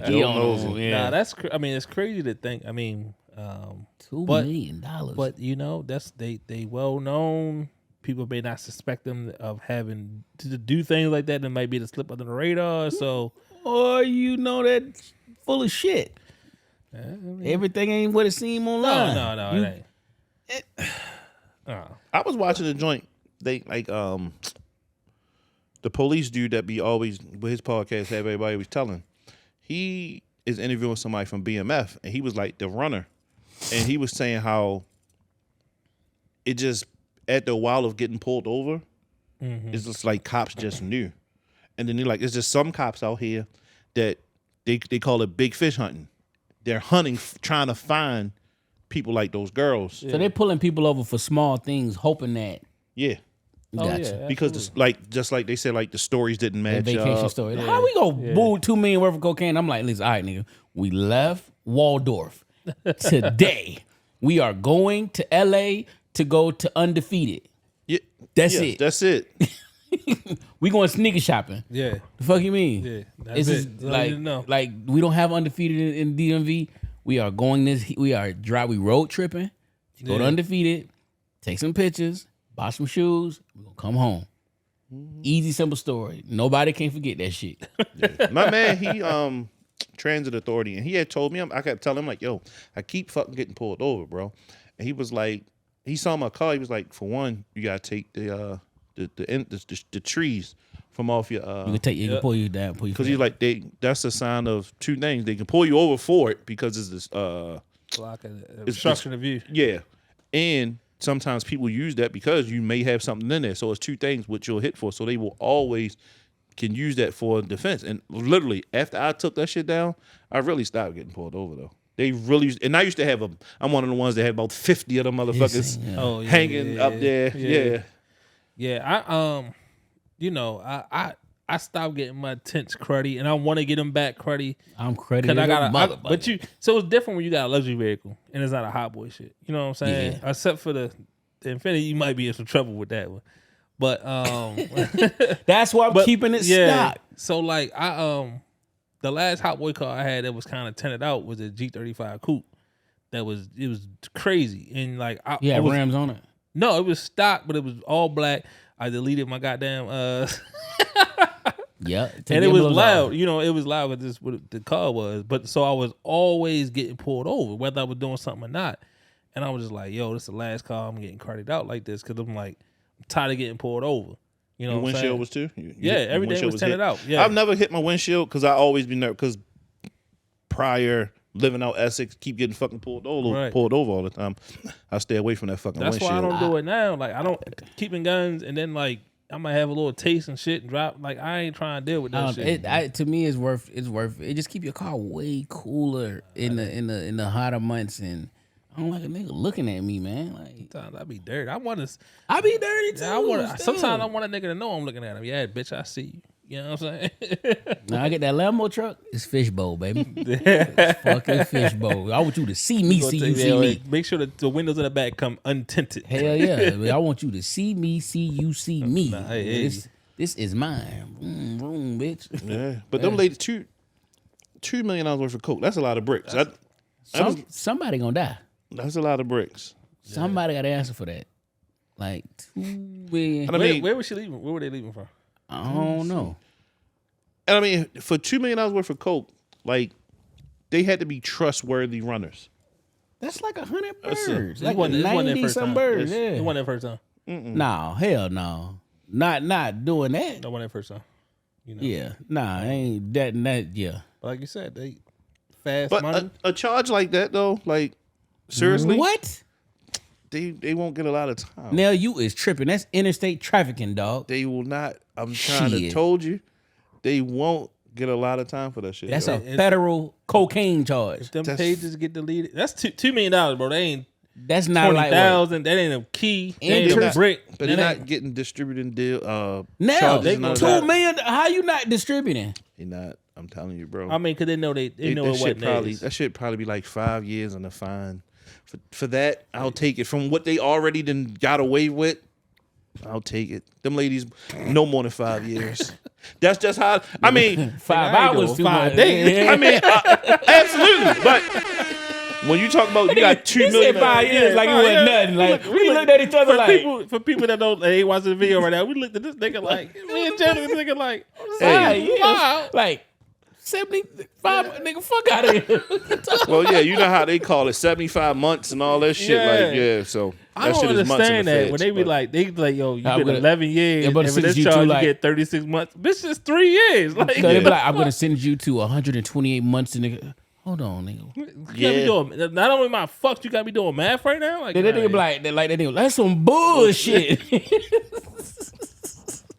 Joe knows him. Yeah. Nah, I mean, it's crazy to think. I mean, $2 million. But you know, that's they well known. People may not suspect them of having to do things like that. That might be to slip under the radar. So, Or you know that full of shit. Everything ain't what it seem online. No, it ain't. I was watching a joint. They like the police dude that be always with his podcast. Everybody was telling. He is interviewing somebody from BMF, and he was like the runner, and he was saying how it just at the while of getting pulled over, it's just like cops just knew, and then they're like, it's just some cops out here that they call it big fish hunting. They're hunting, trying to find people like those girls. So they're pulling people over for small things, hoping that. Yeah. Gotcha. Yeah, because just like they said, like the stories didn't The match vacation up. story. How we go boo $2 million worth of cocaine? I'm like, listen, all right, nigga. We left Waldorf. Today, we are going to LA to go to Undefeated. Yeah, That's it. That's it. We going sneaker shopping. Yeah. The fuck you mean? Yeah. It's That's just it. That's all you need to know. like we don't have Undefeated in DMV. We are going we road tripping. Go to Undefeated, take some pictures, buy some shoes, we're gonna come home. Easy, simple story. Nobody can forget that shit. My man, he transit authority, and he had told me, I kept telling him like, yo, I keep fucking getting pulled over, bro. And he was like, he saw my car. He was like, for one, you gotta take the trees from off your. You can pull you down, pull you. Because he's like, that's a sign of two things. They can pull you over for it because it's this obstruction of view. Yeah, and sometimes people use that because you may have something in there. So it's two things which you'll hit for. So they will always can use that for defense. And literally, after I took that shit down, I really stopped getting pulled over though. They really, and I used to have I'm one of the ones that had about 50 of them motherfuckers hanging up there. Yeah. I stopped getting my tents cruddy, and I want to get them back cruddy. I'm cruddy. But so it's different when you got a luxury vehicle and it's not a hot boy shit. You know what I'm saying? Yeah. Except for the Infiniti, you might be in some trouble with that one. But that's why I'm keeping it stock. So like the last hot boy car I had that was kind of tinted out was a G35 coupe. It was crazy, and like Rams on it. No, it was stock, but it was all black. I deleted my goddamn yeah, and it was loud. You know, it was loud with this what the car was. But so I was always getting pulled over, whether I was doing something or not. And I was just like, yo, this is the last car I'm getting carted out like this because I'm like, I'm tired of getting pulled over. You know, your windshield was too. Everything was tinted out. Yeah, I've never hit my windshield because I always be nervous. Because prior living out Essex, keep getting fucking pulled over Right. all the time. I stay away from that fucking That's why I windshield. don't do it now. Like I don't keeping guns, and then like I might have a little taste and shit and drop. Like I ain't trying to deal with that shit. To me, it's worth it. Just keep your car way cooler in the hotter months, and I don't like a nigga looking at me, man. Like Sometimes I be dirty. I want to. I be dirty too. Sometimes I want a nigga to know I'm looking at him. Yeah, bitch, I see you. You know what I'm saying? Now I get that Lambo truck. It's fishbowl, baby. It's fucking fishbowl. I want you to see me, see you, see me. Make sure that the windows in the back come untinted. Hell yeah! I want you to see me, see you, see me. Nah, hey. This is mine. Vroom, bitch. Yeah, but them ladies, $2 million worth of coke. That's a lot of bricks. Somebody gonna die. That's a lot of bricks. Somebody got to answer for that. Like $2 million. I mean, Where was she leaving? Where were they leaving from? I don't know. And I mean, for $2 million worth of coke, like they had to be trustworthy runners. That's like 100 That's birds. It Like wasn't their 90 first some time. birds. It Yeah. wasn't their first time. No, hell no. Not doing that. That wasn't their first time. You know. Yeah. Nah, ain't that yeah. But like you said, they fast But money. a charge like that though, like seriously, What? they won't get a lot of time. Now you is tripping. That's interstate trafficking, dog. They will not. I'm trying to Shit. told you, they won't get a lot of time for that shit. That's yo. a federal cocaine charge. Them that's- pages get deleted. That's $2 million, bro. They ain't That's not like what? 20,000. That ain't a key. That ain't a Interest- brick. But they're not getting distributing deal. Now charges they and none of $2 that. million. How you not distributing? They not. I'm telling you, bro. I mean, because they know they know that it shit wasn't probably theirs. that shit probably be like 5 years and a fine. For that, I'll take it. From what they already done got away with, I'll take it. Them ladies, no more than 5 years. That's just how. I mean, 5 I ain't hours doing too 5 much. days. I mean, absolutely. But when you talk about you got $2 He million, said 5 years like it Yeah. wasn't nothing. Like we looked at each other For like for people that don't, they ain't watching the video right now. We looked at this nigga like me and Jenna, this nigga like, Five years. wow. Like 75, nigga, fuck out of here. well, yeah, you know how they call it 75 months and all that shit. Yeah. Like, yeah, so I that don't shit is months in understand the that feds, when they be but- like, they be like, yo, you I'm been gonna- 11 years, Yeah, but and for since this you charge two, you like- get 36 months. Bitch, it's 3 years. Like, So they be like, I'm gonna send you to 128 months, and nigga. Hold on, nigga. you gotta be Yeah. doing, not only my fucks, you gotta be doing math right now. Like, They nigga be like, that's some bullshit.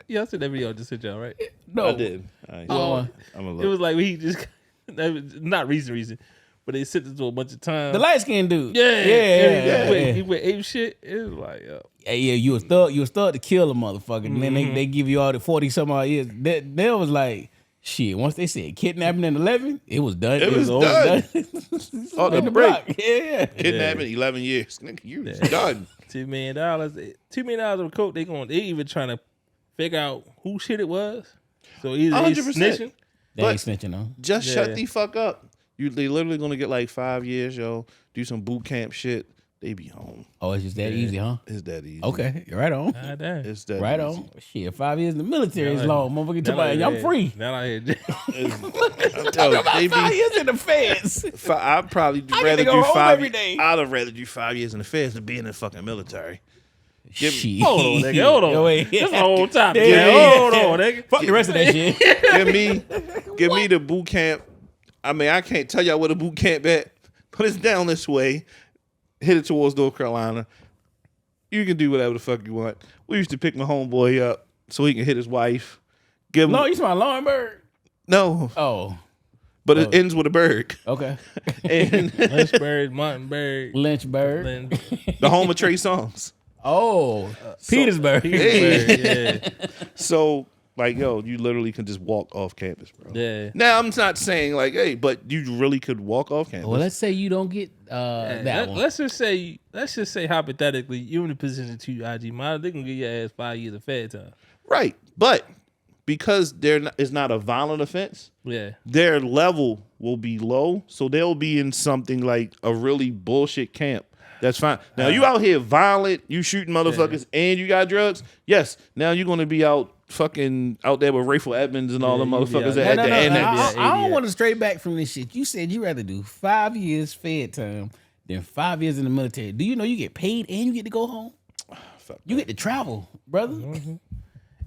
yeah, I said that video just hit y'all, right? No, I did. I'm a It little. was like he just, that was not reason, but they sent it to a bunch of times. the light skinned dude. yeah. He went ape shit. It was like, yo. Yeah, you a thug to kill a motherfucker, and then they give you all the 40 some odd years. That was like shit. Once they said kidnapping in 11, it was done. It was over, done. Oh, In the the break. block. Yeah. Kidnapping 11 years. Nigga, you done. $2 million. $2 million of coke. They even trying to figure out who shit it was. So either they 100%. snitching. They But- ain't snitching on. Just Yeah. shut the fuck up. They literally gonna get like 5 years, yo. Do some boot camp shit. They be home. Oh, it's just that easy, huh? It's that easy. Okay, right on. God damn. It's that Right easy. on. Shit, 5 years in the military is Now long. Motherfucker, Now talking about, I'm free. Now I hear. I'm telling you, they 5 be, years in the feds. I'd probably get to rather go do home 5 every day. I'd have rather do 5 years in the feds than be in the fucking military. Give me- Shit. Hold on, nigga. Hold on. Yo, wait. This the whole topic. Yeah, Yeah, yeah. hold on, nigga. Fuck the rest of that shit. give me the boot camp. I mean, I can't tell y'all where the boot camp at, but it's down this way. Hit it towards North Carolina. You can do whatever the fuck you want. We used to pick my homeboy up so he can hit his wife. Give him No, you talking about Laurenburg? no, Oh, but it ends with a bird. okay. And Lynchburg, Martinburg, Lynchburg. Lynn, the home of Trey Songz. Oh, Petersburg. Petersburg, yeah, So, like, yo, you literally can just walk off campus, bro. yeah. Now, I'm not saying, like, hey, but you really could walk off campus. Well, let's say you don't get that one. Let's just say hypothetically, you in the position to IG model, they gonna give your ass 5 years of fed time. Right. But because it's not a violent offense, Yeah, their level will be low. So they'll be in something like a really bullshit camp. That's fine. Now, you out here violent, you shooting motherfuckers, and you got drugs. Yes. Now you're going to be out fucking out there with Rayful Edmonds and all the you be motherfuckers out- at the end. I don't want to stray back from this shit. You said you rather do 5 years fed time than 5 years in the military. Do you know you get paid and you get to go home? Fuck You get to travel, brother.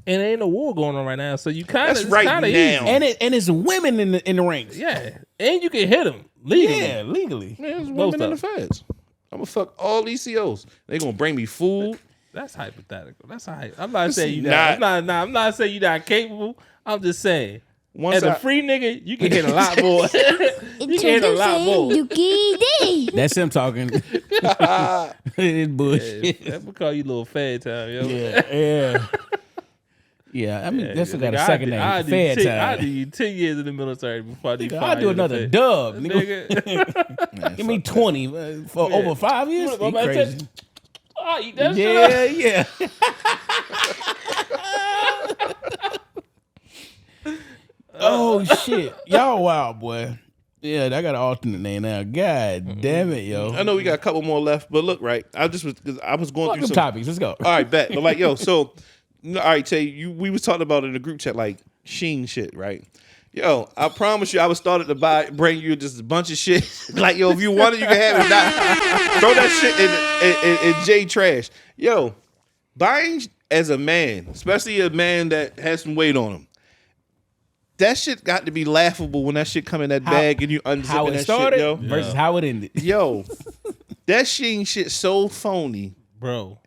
And there ain't no war going on right now, so you kind That's of right kinda now. easy. And it's women in the ranks. Yeah, and you can hit them legally. Yeah, legally. Man, there's Most women in the of feds. I'm gonna fuck all these COs. They gonna bring me food. That's hypothetical. That's I'm not It's saying you not. not. I'm not saying you're not capable. I'm just saying. Once As a I- free nigga, you can hit a lot more. You can hit a lot more. Yuki D. That's him talking. It's bullshit. Yeah, we call you little fad time, yo. Yeah. Yeah, I mean, that's got a second name. I Fed I time. do you 10 years in the military before I do 5 I'll do years in the another Fed. dub, nigga. Nigga. Give me 20 for over 5 years. Go You back to- crazy. Oh, eat that shit Yeah, up. yeah. Oh shit, y'all wild boy. Yeah, I got an alternate name now. God damn it, yo. I know we got a couple more left, but look, right. I was going Fuck through them some topics. Let's go. All right, bet. But like, yo, so all right, Tay, we was talking about it in the group chat, like Sheen shit, right? Yo, I promise you, I was started to bring you just a bunch of shit. Like, yo, if you want it, you can have it. Not, throw that shit in J trash. Yo, buying as a man, especially a man that has some weight on him, that shit got to be laughable when that shit come in that bag and you How unzipping it that started shit, yo. versus how it ended. Yo, that Sheen shit so phony. Bro.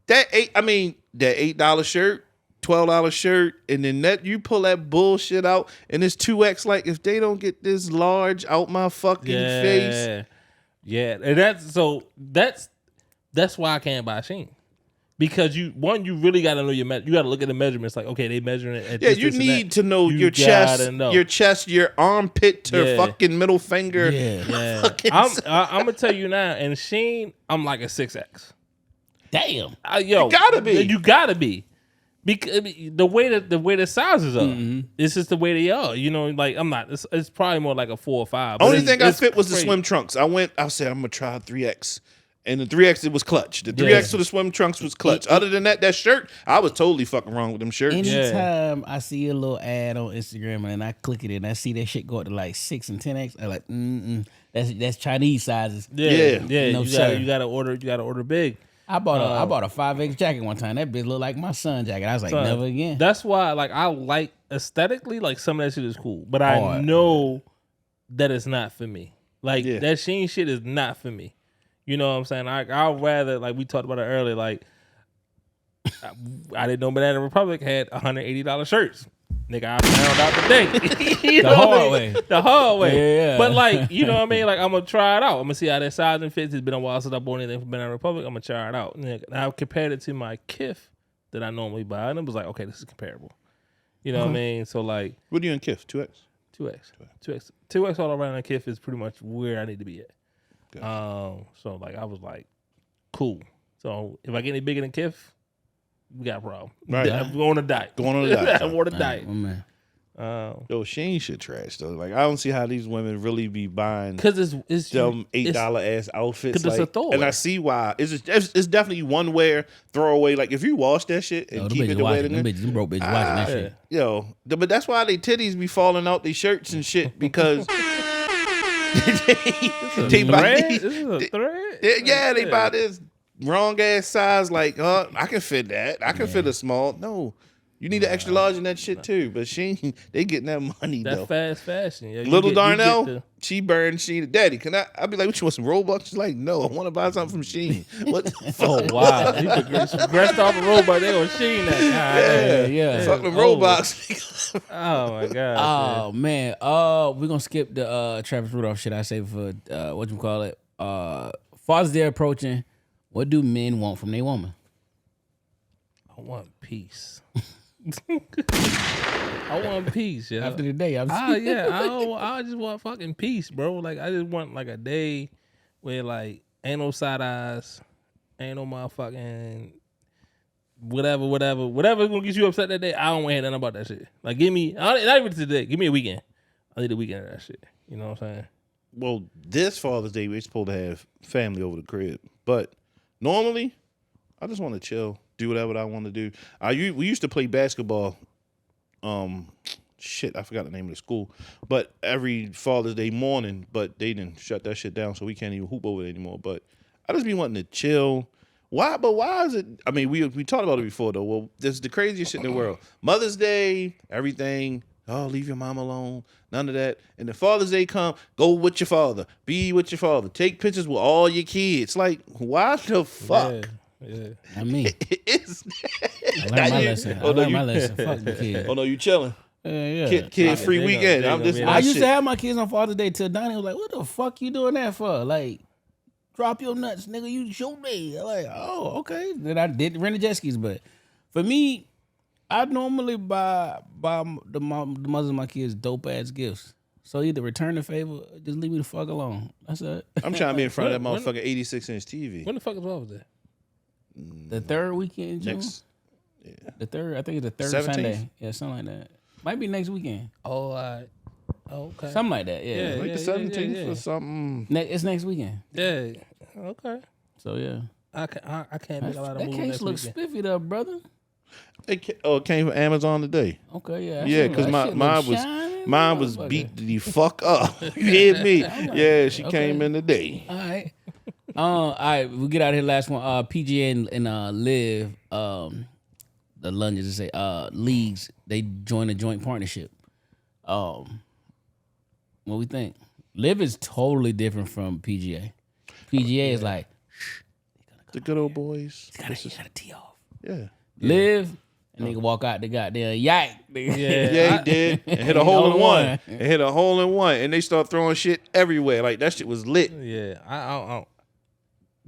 That $8 shirt, $12 shirt, and then that you pull that bullshit out, and it's 2X. Like, if they don't get this large out my fucking face, Yeah. And that's why I can't buy Sheen. Because you really got to know you got to look at the measurements. Like, okay, they measuring it at yeah, this, you this, and need that. to know You your chest, gotta know. your armpit to Yeah. fucking middle finger. Yeah. Yeah. Fucking I'm gonna tell you now, and Sheen, I'm like a 6X. Damn. Yo, You gotta be. You gotta be. Because the way the sizes are, Mm-hmm. it's just the way they are. You know, like I'm not. It's probably more like a 4 or 5. but Only it's- thing I it's fit was the crazy. swim trunks. I said I'm gonna try a 3X. And the 3X, it was clutch. The 3X Yeah. for the swim trunks was clutch. Other than that shirt, I was totally fucking wrong with them shirts. Anytime I see a little ad on Instagram and I click it and I see that shit go up to like 6 and 10X, I'm like, that's Chinese sizes. Yeah. No, you sir. gotta order big. I bought a 5X jacket one time. That bitch looked like my son jacket. I was like, Son, never again. That's why, like, I like aesthetically, like some of that shit is cool, but I Hard. know that it's not for me. Like Yeah. that Sheen shit is not for me. You know what I'm saying? I'd rather, like we talked about it earlier, like I didn't know Banana Republic had $180 shirts. Nigga, I found out today. You The know what I hard mean? way. The hard way. Yeah. But like, you know what I mean? Like I'm gonna try it out. I'm gonna see how that sizing fits. It's been a while since I bought anything from Banana Republic. I'm gonna try it out. And I compared it to my Kith that I normally buy, and it was like, okay, this is comparable. You know what I mean? So like What are you in Kith? 2X? 2X all around the Kith is pretty much where I need to be at. So like I was like, cool. So if I get any bigger than Kith, we got a problem. Right. I'm going on a diet. Going on a diet. I'm on a diet. Oh, man. Yo, Sheen shit trash though. Like I don't see how these women really be buying Because it's them $8 ass outfits. 'cause it's a Like, throwaway. and I see why. It's definitely one wear, throwaway. Like if you wash that shit and Yo, keep it the way it them is. bitches, them broke bitches watching that shit. Yo, but that's why they titties be falling out their shirts and shit because they buy thread? these- This is a thread? they buy this wrong ass size. Like, I can fit that. I can fit a small. No, you need an extra large in that shit too. But Sheen, they getting that money That though. fast fashion. Yeah, you Little get Darnell, the- she burned Sheen. Daddy, can I be like, what you want, some Robux? She's like, no, I want to buy something from Sheen. What the fuck? Oh wow! You took some dressed off a robot. They on Sheen that. Yeah. Fuck them Oh. Robux. Oh my god! Oh man. We're gonna skip the Travis Rudolph shit I say for what you call it. Father's Day approaching. What do men want from their woman? I want peace. I want peace, yeah. After the day, I'm I just want fucking peace, bro. Like I just want like a day where like ain't no side eyes, ain't no motherfucking whatever's gonna get you upset that day. I don't want to hear nothing about that shit. Like give me not even today. Give me a weekend. I need a weekend of that shit. You know what I'm saying? Well, this Father's Day, we're supposed to have family over the crib. But normally, I just want to chill, do whatever I want to do. We used to play basketball. I forgot the name of the school. But every Father's Day morning, but they didn't shut that shit down, so we can't even hoop over it anymore. But I just be wanting to chill, Why? But why is it? I mean, we talked about it before though. Well, this is the craziest shit in the world. Mother's Day, everything. Oh, leave your mom alone. None of that. And the Father's Day come, go with your father. Be with your father. Take pictures with all your kids. Like, why the fuck? Yeah. I mean, It's I learned my lesson. I learned my lesson. Fuck the kid. oh no, you chilling. Yeah. Kid free They weekend. gonna I'm just be my I used shit. to have my kids on Father's Day till Donnie was like, "What the fuck you doing that for? Like, drop your nuts, nigga. You show me." I'm like, oh, okay. Then I did rent the jet skis, but for me, I normally buy the mothers of my kids dope ass gifts. So either return the favor, or just leave me the fuck alone. That's it. I'm trying to be in front of that When- motherfucking 86-inch TV. When the fuck is Father's Day? The third weekend in June. Next, The third, I think it's the third 17th? Sunday. Yeah, something like that. Might be next weekend. Oh, okay. Something like that. Yeah. like the 17th or something. It's next weekend. Yeah. Okay. So yeah. I can't make a lot of That moves case next looks weekend. spiffy though, brother. It came from Amazon today. Okay, yeah. Yeah, because mine was beat the fuck up. You hear me? Yeah, she came in today. All right. All right, we'll get out of here. Last one. PGA and Live, the lunges say leagues, they joined a joint partnership. What we think? Live is totally different from PGA. PGA is like The good old boys. you gotta tee off. Yeah. Live and they can walk out the goddamn yak. Yeah, he did. And hit a hole in one. And hit a hole in one. And they start throwing shit everywhere. Like, that shit was lit. Yeah, I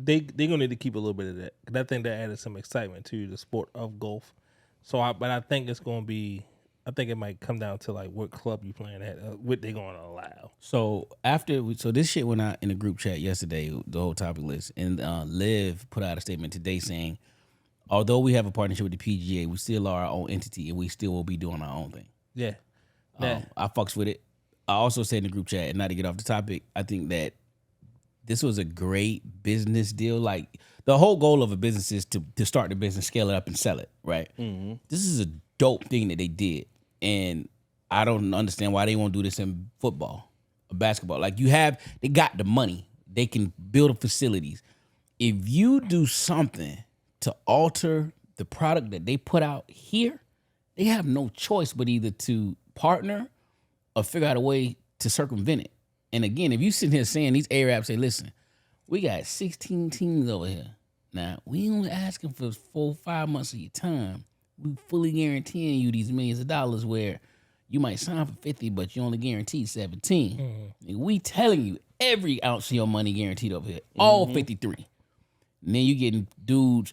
they gonna need to keep a little bit of that. 'Cause I think that added some excitement to the sport of golf. But I think it's gonna be. I think it might come down to like what club you playing at, what they gonna allow. So so this shit went out in the group chat yesterday, the whole topic list, and Liv put out a statement today saying, although we have a partnership with the PGA, we still are our own entity and we still will be doing our own thing. Yeah, I fucks with it. I also said in the group chat, and not to get off the topic, I think that this was a great business deal. Like the whole goal of a business is to start the business, scale it up, and sell it. Right. Mm-hmm. This is a dope thing that they did, and I don't understand why they won't do this in football or basketball. Like they got the money, they can build facilities. If you do something to alter the product that they put out here, they have no choice but either to partner or figure out a way to circumvent it. And again, if you sitting here saying these Arabs say, listen, we got 16 teams over here. Now, we only asking for 4-5 months of your time. We fully guaranteeing you these millions of dollars where you might sign for 50, but you only guarantee 17. And we telling you every ounce of your money guaranteed over here, all 53. And then you getting dudes,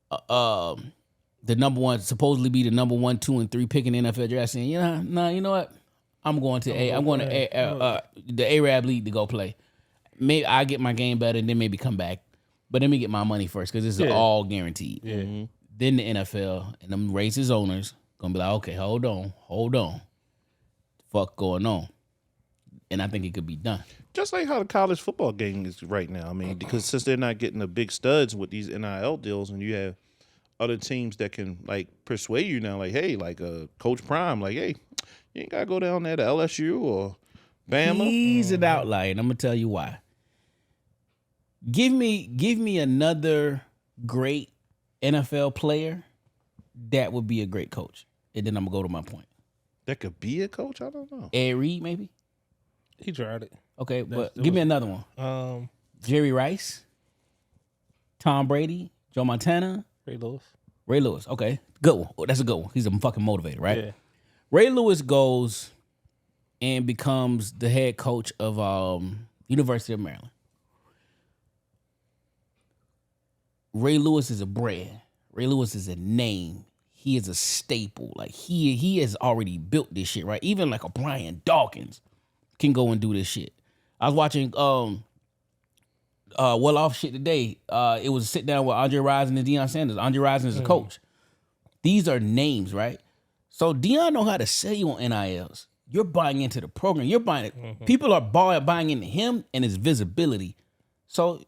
the number one, supposedly be the number 1, 2, and 3 pick in the NFL draft, saying, you know what? I'm going to the Arab League to go play. Maybe I get my game better and then maybe come back. But let me get my money first because this is all guaranteed. Yeah. Then the NFL and them racist owners gonna be like, okay, hold on. Fuck going on. And I think it could be done. Just like how the college football game is right now. I mean, because since they're not getting the big studs with these NIL deals, and you have other teams that can like persuade you now, like, hey, like Coach Prime, like, hey, you ain't gotta go down there to LSU or Bama. He's an outlier, and I'm gonna tell you why. Give me another great NFL player that would be a great coach, and then I'm gonna go to my point. That could be a coach. I don't know. Ed Reed, maybe. He tried it. Okay, but give me another one. Jerry Rice, Tom Brady, Joe Montana, Ray Lewis. Okay, good one. Oh, that's a good one. He's a fucking motivator, right? Yeah. Ray Lewis goes and becomes the head coach of University of Maryland. Ray Lewis is a brand. Ray Lewis is a name. He is a staple. Like he has already built this shit, right? Even like a Brian Dawkins can go and do this shit. I was watching well off shit today. It was a sit down with Andre Rison and Deion Sanders. Andre Rison is a coach. These are names, right? So Deion know how to sell you on NILs. You're buying into the program. You're buying it. People are buying into him and his visibility. So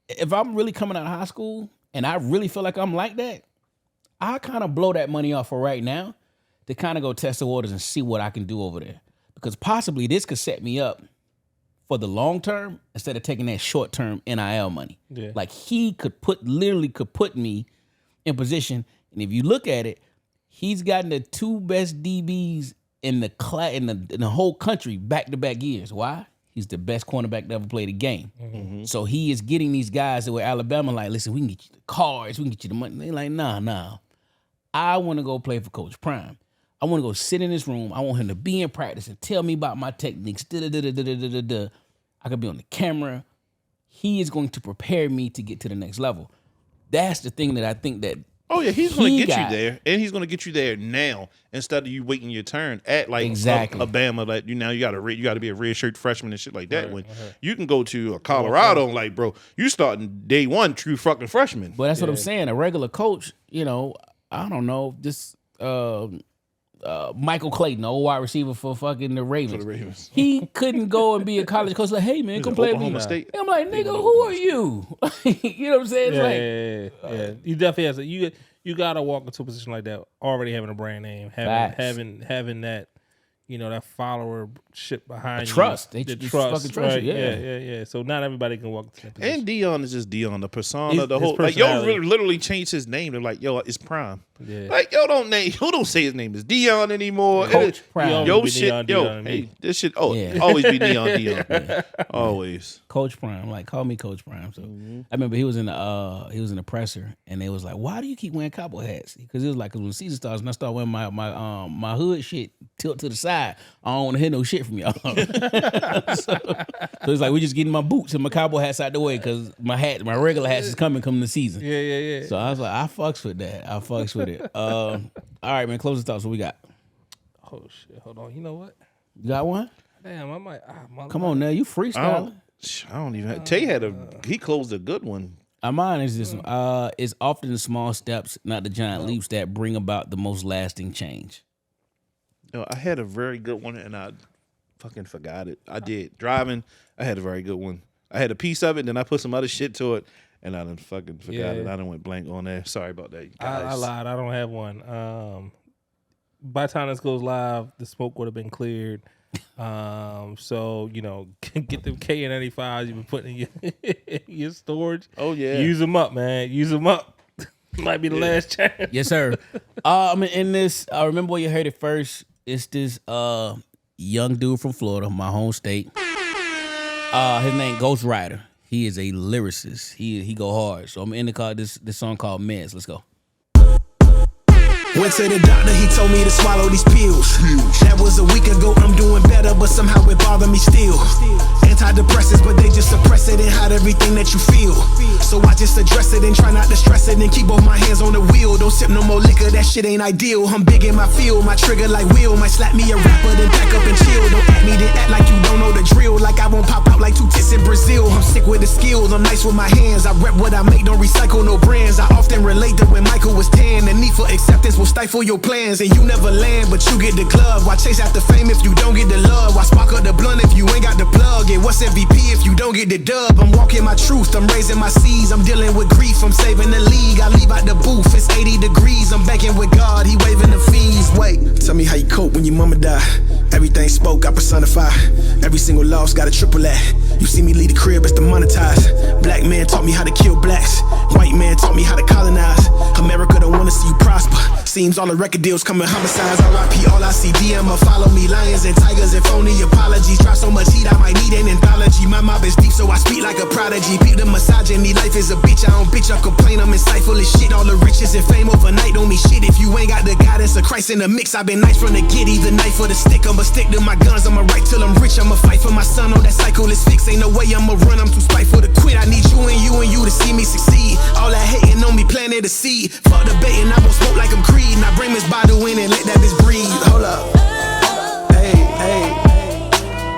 if I'm really coming out of high school and I really feel like I'm like that, I kind of blow that money off for right now to kind of go test the waters and see what I can do over there. Because possibly this could set me up for the long term instead of taking that short term NIL money. Yeah. Like he literally could put me in position. And if you look at it, he's gotten the 2 best DBs in the whole country back-to-back years. Why? He's the best cornerback to ever play the game. Mm-hmm. So he is getting these guys that were Alabama like, listen, we can get you the cars, we can get you the money. They're like, nah. I want to go play for Coach Prime. I want to go sit in this room. I want him to be in practice and tell me about my techniques. I could be on the camera. He is going to prepare me to get to the next level. That's the thing that I think that Oh yeah, he's going to get you there, and he's going to get you there now instead of you waiting your turn at like Alabama. Like you got to be a redshirt freshman and shit like that. When you can go to Colorado, like bro, you starting day one, true fucking freshman. But that's what I'm saying. A regular coach, I don't know, just Michael Clayton, old wide receiver for fucking the Ravens. He couldn't go and be a college coach. Like, hey man, come play with me. State. I'm like, nigga, who are you? You know what I'm saying? Yeah. You definitely have to. You gotta walk into a position like that already having a brand name, having that. That followership behind trust. you. The trust. Fucking trust. Right? You. Yeah. So not everybody can walk into that position. And Dion is just Dion, the persona, His the whole. Like, yo, personality. literally changed his name. They're like, yo, it's Prime. Yeah. Like, yo, don't say his name is Dion anymore. Coach Prime. Yo, Be shit, Dion, hey, me. this shit. Oh, always be Dion. Yeah. Always. Coach Prime, like call me Coach Prime. So I remember he was in the presser, and they was like, "Why do you keep wearing cowboy hats?" Because it was like, cause when the season starts, and I start wearing my hood shit tilt to the side, I don't want to hear no shit from y'all. so it's like we just getting my boots and my cowboy hats out the way because my regular hats is coming the season. Yeah. So I was like, I fucks with that. I fucks with it. All right, man. Closing thoughts. What we got? Oh shit! Hold on. You know what? You got one? Damn, I might. Come on now, you freestyling. I don't even. Tay he closed a good one. Mine is this one. It's often the small steps, not the giant leaps, that bring about the most lasting change. No, I had a very good one, and I fucking forgot it. I did. Driving, I had a very good one. I had a piece of it, then I put some other shit to it, and I done fucking forgot it. I done went blank on there. Sorry about that, guys. I lied. I don't have one. By the time this goes live, the smoke would have been cleared. So get them K95s you've been putting in your storage. Oh yeah, use them up, man. Use them up. Might be the last chance. Yes, sir. In this, I remember where you heard it first. It's this young dude from Florida, my home state. His name Ghost Rider. He is a lyricist. He go hard. So I'm in the car. This song called Meds. Let's go. Went to the doctor, he told me to swallow these pills. That was a week ago, I'm doing better, but somehow it bothered me still. Antidepressants, but they just suppress it and hide everything that you feel. So I just address it and try not to stress it and keep both my hands on the wheel. Don't sip no more liquor, that shit ain't ideal. I'm big in my field, my trigger like wheel. Might slap me a rapper, then back up and chill. Don't at me, then act like you don't know the drill. Like I won't pop out like 2 tits in Brazil. I'm sick with the skills, I'm nice with my hands. I rep what I make, don't recycle no brands. I often relate to when Michael was 10. The need for acceptance will stifle your plans, and you never land, but you get the glove. Why chase after fame if you don't get the love? Why spark up the blunt if you ain't got the plug? And what's MVP if you don't get the dub? I'm walking my truth, I'm raising my seas, I'm dealing with grief, I'm saving the league. I leave out the booth, it's 80 degrees, I'm banking with God, he waving the fees. Wait, tell me how you cope when your mama die. Everything spoke, I personify. Every single loss got a triple at. You see me leave the crib, it's to monetize. Black man taught me how to kill blacks. White man taught me how to colonize. America don't wanna see you prosper. Seems all the record deals coming homicides. RIP all I see, DM'll follow me. Lions and tigers and phony apologies. Drop so much heat I might need an anthology. My mob is deep so I speak like a prodigy. Beat the misogyny, life is a bitch. I don't bitch, I complain, I'm insightful as shit. All the riches and fame overnight don't mean shit if you ain't got the guidance of Christ in the mix. I've been nice from the giddy, the knife or the stick. I'ma stick to my guns, I'ma write till I'm rich. I'ma fight for my son, oh that cycle is fixed. Ain't no way I'ma run, I'm too spiteful to quit. I need you and you to see me succeed. All that hating on me planted a seed. Fuck debating, I won't smoke like I'm Creed. Now bring Miss Badu in and let that bitch breathe. Hold up. Hey.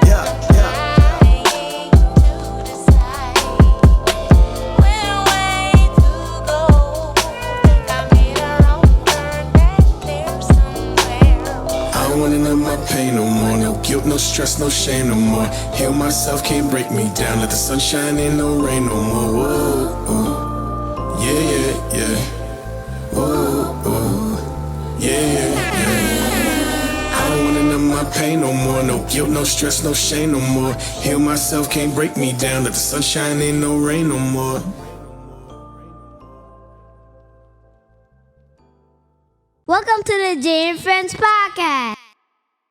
Yeah. I don't wanna know my pain no more. No guilt, no stress, no shame no more. Heal myself, can't break me down. Let the sun shine in, no rain no more. Whoa, yeah. Whoa, yeah. I don't wanna know my pain no more. more. No guilt, no stress, no shame no more. Heal myself, can't break me down. Let the sunshine ain't no rain no more. Welcome to the Jay and Friends podcast.